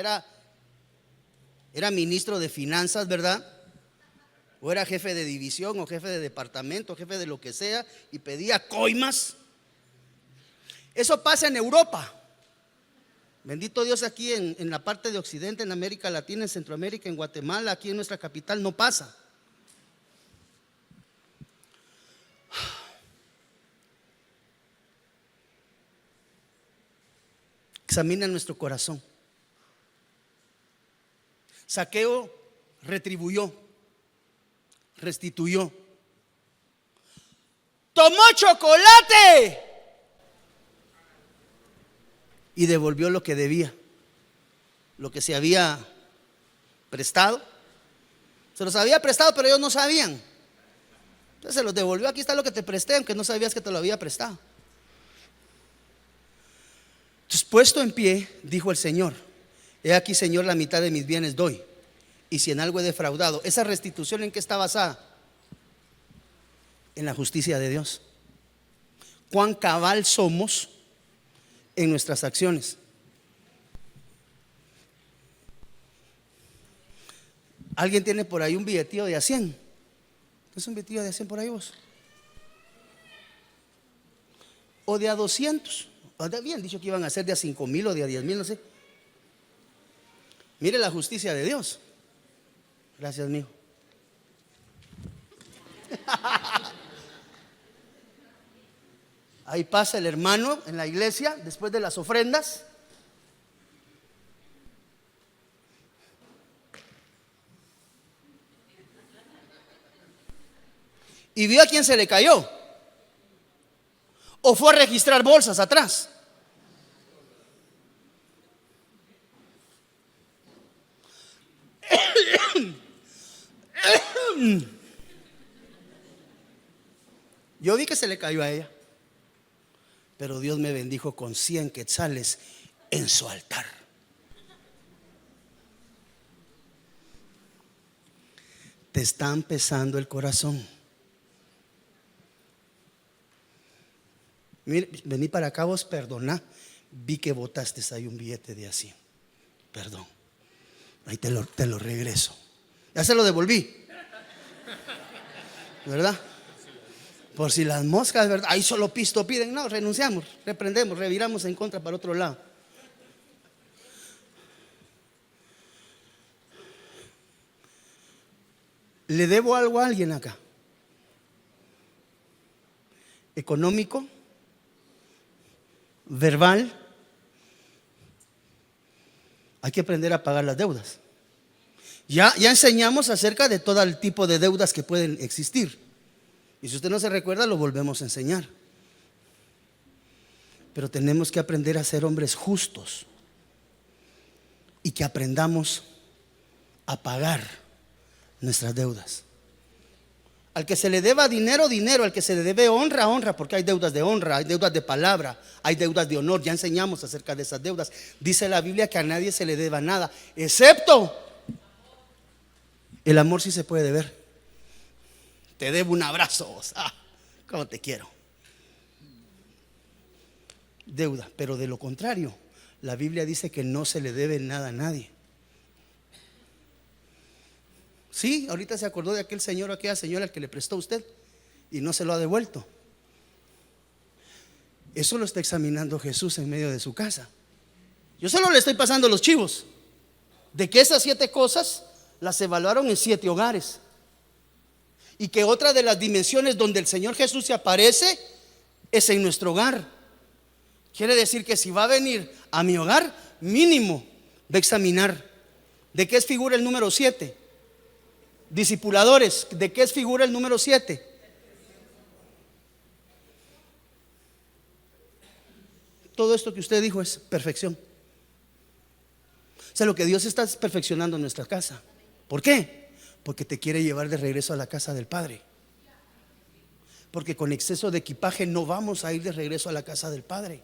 era ministro de finanzas, ¿verdad? O era jefe de división, o jefe de departamento, jefe de lo que sea, y pedía coimas. Eso pasa en Europa. Bendito Dios, aquí en la parte de Occidente, en América Latina, en Centroamérica, en Guatemala, aquí en nuestra capital no pasa. Examina nuestro corazón. Zaqueo retribuyó, restituyó, tomó chocolate y devolvió lo que debía, lo que se había prestado. Se los había prestado, pero ellos no sabían. Entonces se los devolvió: aquí está lo que te presté, aunque no sabías que te lo había prestado. Entonces, puesto en pie, dijo el Señor: he aquí, Señor, la mitad de mis bienes doy, y si en algo he defraudado. ¿Esa restitución en qué está basada? En la justicia de Dios. Cuán cabal somos en nuestras acciones. ¿Alguien tiene por ahí un billetillo de a 100? ¿Es un billetillo de a 100 por ahí vos? O de a 200. Habían dicho que iban a ser de a 5,000 o de a 10,000, no sé. Mire la justicia de Dios. Gracias, mijo. Ahí pasa el hermano en la iglesia después de las ofrendas. Y vio a quién se le cayó. O fue a registrar bolsas atrás. Yo vi que se le cayó a ella. pero Dios me bendijo con 100 quetzales en su altar. Te está pesando el corazón. Mire, vení para acá, vos perdona. Vi que botaste ahí un billete de así. Perdón. Ahí te lo regreso. Ya se lo devolví, ¿verdad? Por si las moscas, ¿verdad? Ahí solo pisto piden. No, renunciamos, reprendemos, reviramos en contra para otro lado. ¿Le debo algo a alguien acá? ¿Económico? ¿Verbal? Hay que aprender a pagar las deudas. Ya enseñamos acerca de todo el tipo de deudas que pueden existir. Y si usted no se recuerda, lo volvemos a enseñar. Pero tenemos que aprender a ser hombres justos y que aprendamos a pagar nuestras deudas. Al que se le deba dinero, dinero. Al que se le debe honra, honra. Porque hay deudas de honra, hay deudas de palabra, hay deudas de honor. Ya enseñamos acerca de esas deudas. Dice la Biblia que a nadie se le deba nada, excepto el amor. Sí se puede deber. Te debo un abrazo. Cómo te quiero. Deuda. Pero de lo contrario, la Biblia dice que no se le debe nada a nadie. Sí, ahorita se acordó de aquel señor o aquella señora al que le prestó a usted y no se lo ha devuelto. Eso lo está examinando Jesús en medio de su casa. Yo solo le estoy pasando los chivos de que esas 7 cosas las evaluaron en 7 hogares. Y que otra de las dimensiones donde el Señor Jesús se aparece es en nuestro hogar. Quiere decir que si va a venir a mi hogar, mínimo va a examinar. ¿De qué es figura el número 7? Discipuladores, ¿de qué es figura el número 7? Todo esto que usted dijo es perfección. O sea, lo que Dios está perfeccionando en nuestra casa. ¿Por qué? Porque te quiere llevar de regreso a la casa del Padre. Porque con exceso de equipaje no vamos a ir de regreso a la casa del Padre.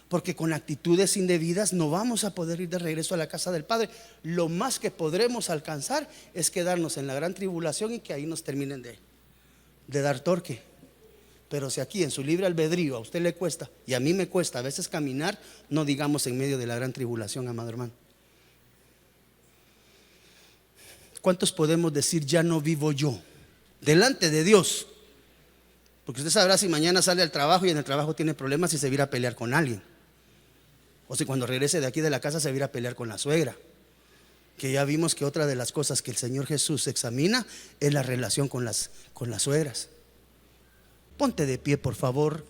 Porque con actitudes indebidas no vamos a poder ir de regreso a la casa del Padre. Lo más que podremos alcanzar es quedarnos en la gran tribulación y que ahí nos terminen de dar torque. Pero si aquí en su libre albedrío a usted le cuesta y a mí me cuesta a veces caminar, no digamos en medio de la gran tribulación, amado hermano. ¿Cuántos podemos decir ya no vivo yo delante de Dios? Porque usted sabrá si mañana sale al trabajo y en el trabajo tiene problemas y se va a ir a pelear con alguien. O si cuando regrese de aquí de la casa se va a ir a pelear con la suegra. Que ya vimos que otra de las cosas que el Señor Jesús examina es la relación con las suegras. Ponte de pie, por favor,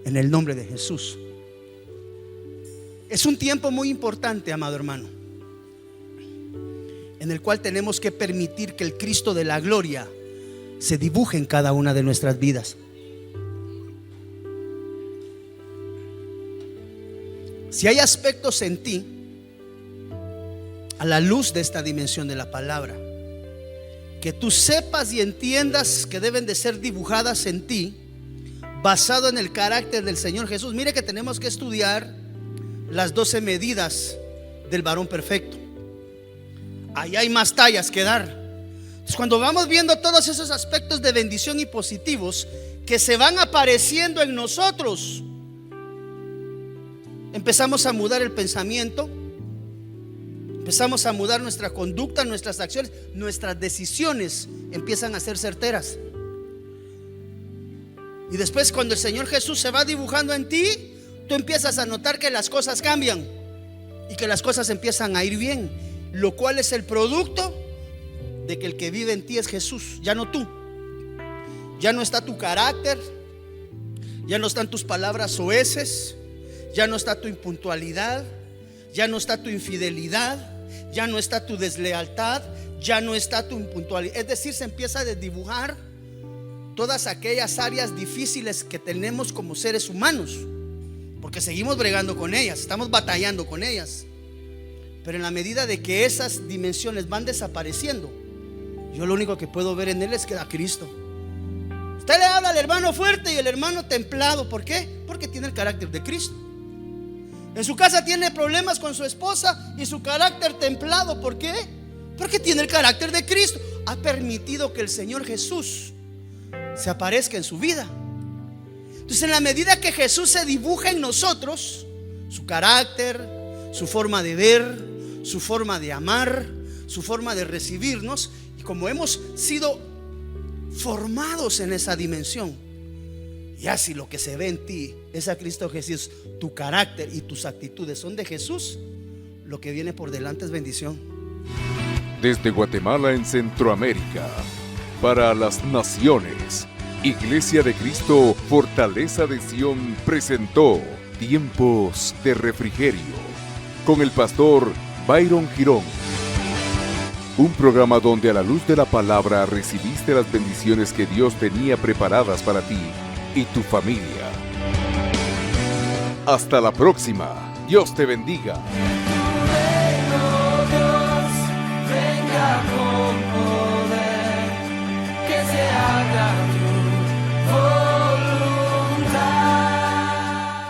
en el nombre de Jesús. Es un tiempo muy importante, amado hermano, en el cual tenemos que permitir que el Cristo de la gloria se dibuje en cada una de nuestras vidas. Si hay aspectos en ti, a la luz de esta dimensión de la palabra, que tú sepas y entiendas que deben de ser dibujadas en ti, basado en el carácter del Señor Jesús. Mire que tenemos que estudiar las 12 medidas del varón perfecto. Ahí hay más tallas que dar. Entonces, cuando vamos viendo todos esos aspectos de bendición y positivos que se van apareciendo en nosotros, empezamos a mudar el pensamiento, empezamos a mudar nuestra conducta, nuestras acciones, nuestras decisiones empiezan a ser certeras. Y después, cuando el Señor Jesús se va dibujando en ti, tú empiezas a notar que las cosas cambian y que las cosas empiezan a ir bien, lo cual es el producto de que el que vive en ti es Jesús, ya no tú. Ya no está tu carácter, ya no están tus palabras soeces, ya no está tu impuntualidad, ya no está tu infidelidad, ya no está tu deslealtad, ya no está tu impuntualidad. Es decir, se empieza a desdibujar todas aquellas áreas difíciles que tenemos como seres humanos, porque seguimos bregando con ellas, estamos batallando con ellas. Pero en la medida de que esas dimensiones van desapareciendo, yo lo único que puedo ver en él es que a Cristo. Usted le habla al hermano fuerte y el hermano templado. ¿Por qué? Porque tiene el carácter de Cristo. En su casa tiene problemas con su esposa y su carácter templado. ¿Por qué? Porque tiene el carácter de Cristo. Ha permitido que el Señor Jesús se aparezca en su vida. Entonces, en la medida que Jesús se dibuja en nosotros, su carácter, su forma de ver, su forma de amar, su forma de recibirnos, y como hemos sido formados en esa dimensión, ya si lo que se ve en ti es a Cristo Jesús, tu carácter y tus actitudes son de Jesús, lo que viene por delante es bendición. Desde Guatemala en Centroamérica, para las naciones, Iglesia de Cristo Fortaleza de Sion presentó Tiempos de Refrigerio con el pastor Byron Girón. Un programa donde a la luz de la palabra recibiste las bendiciones que Dios tenía preparadas para ti y tu familia. Hasta la próxima. Dios te bendiga.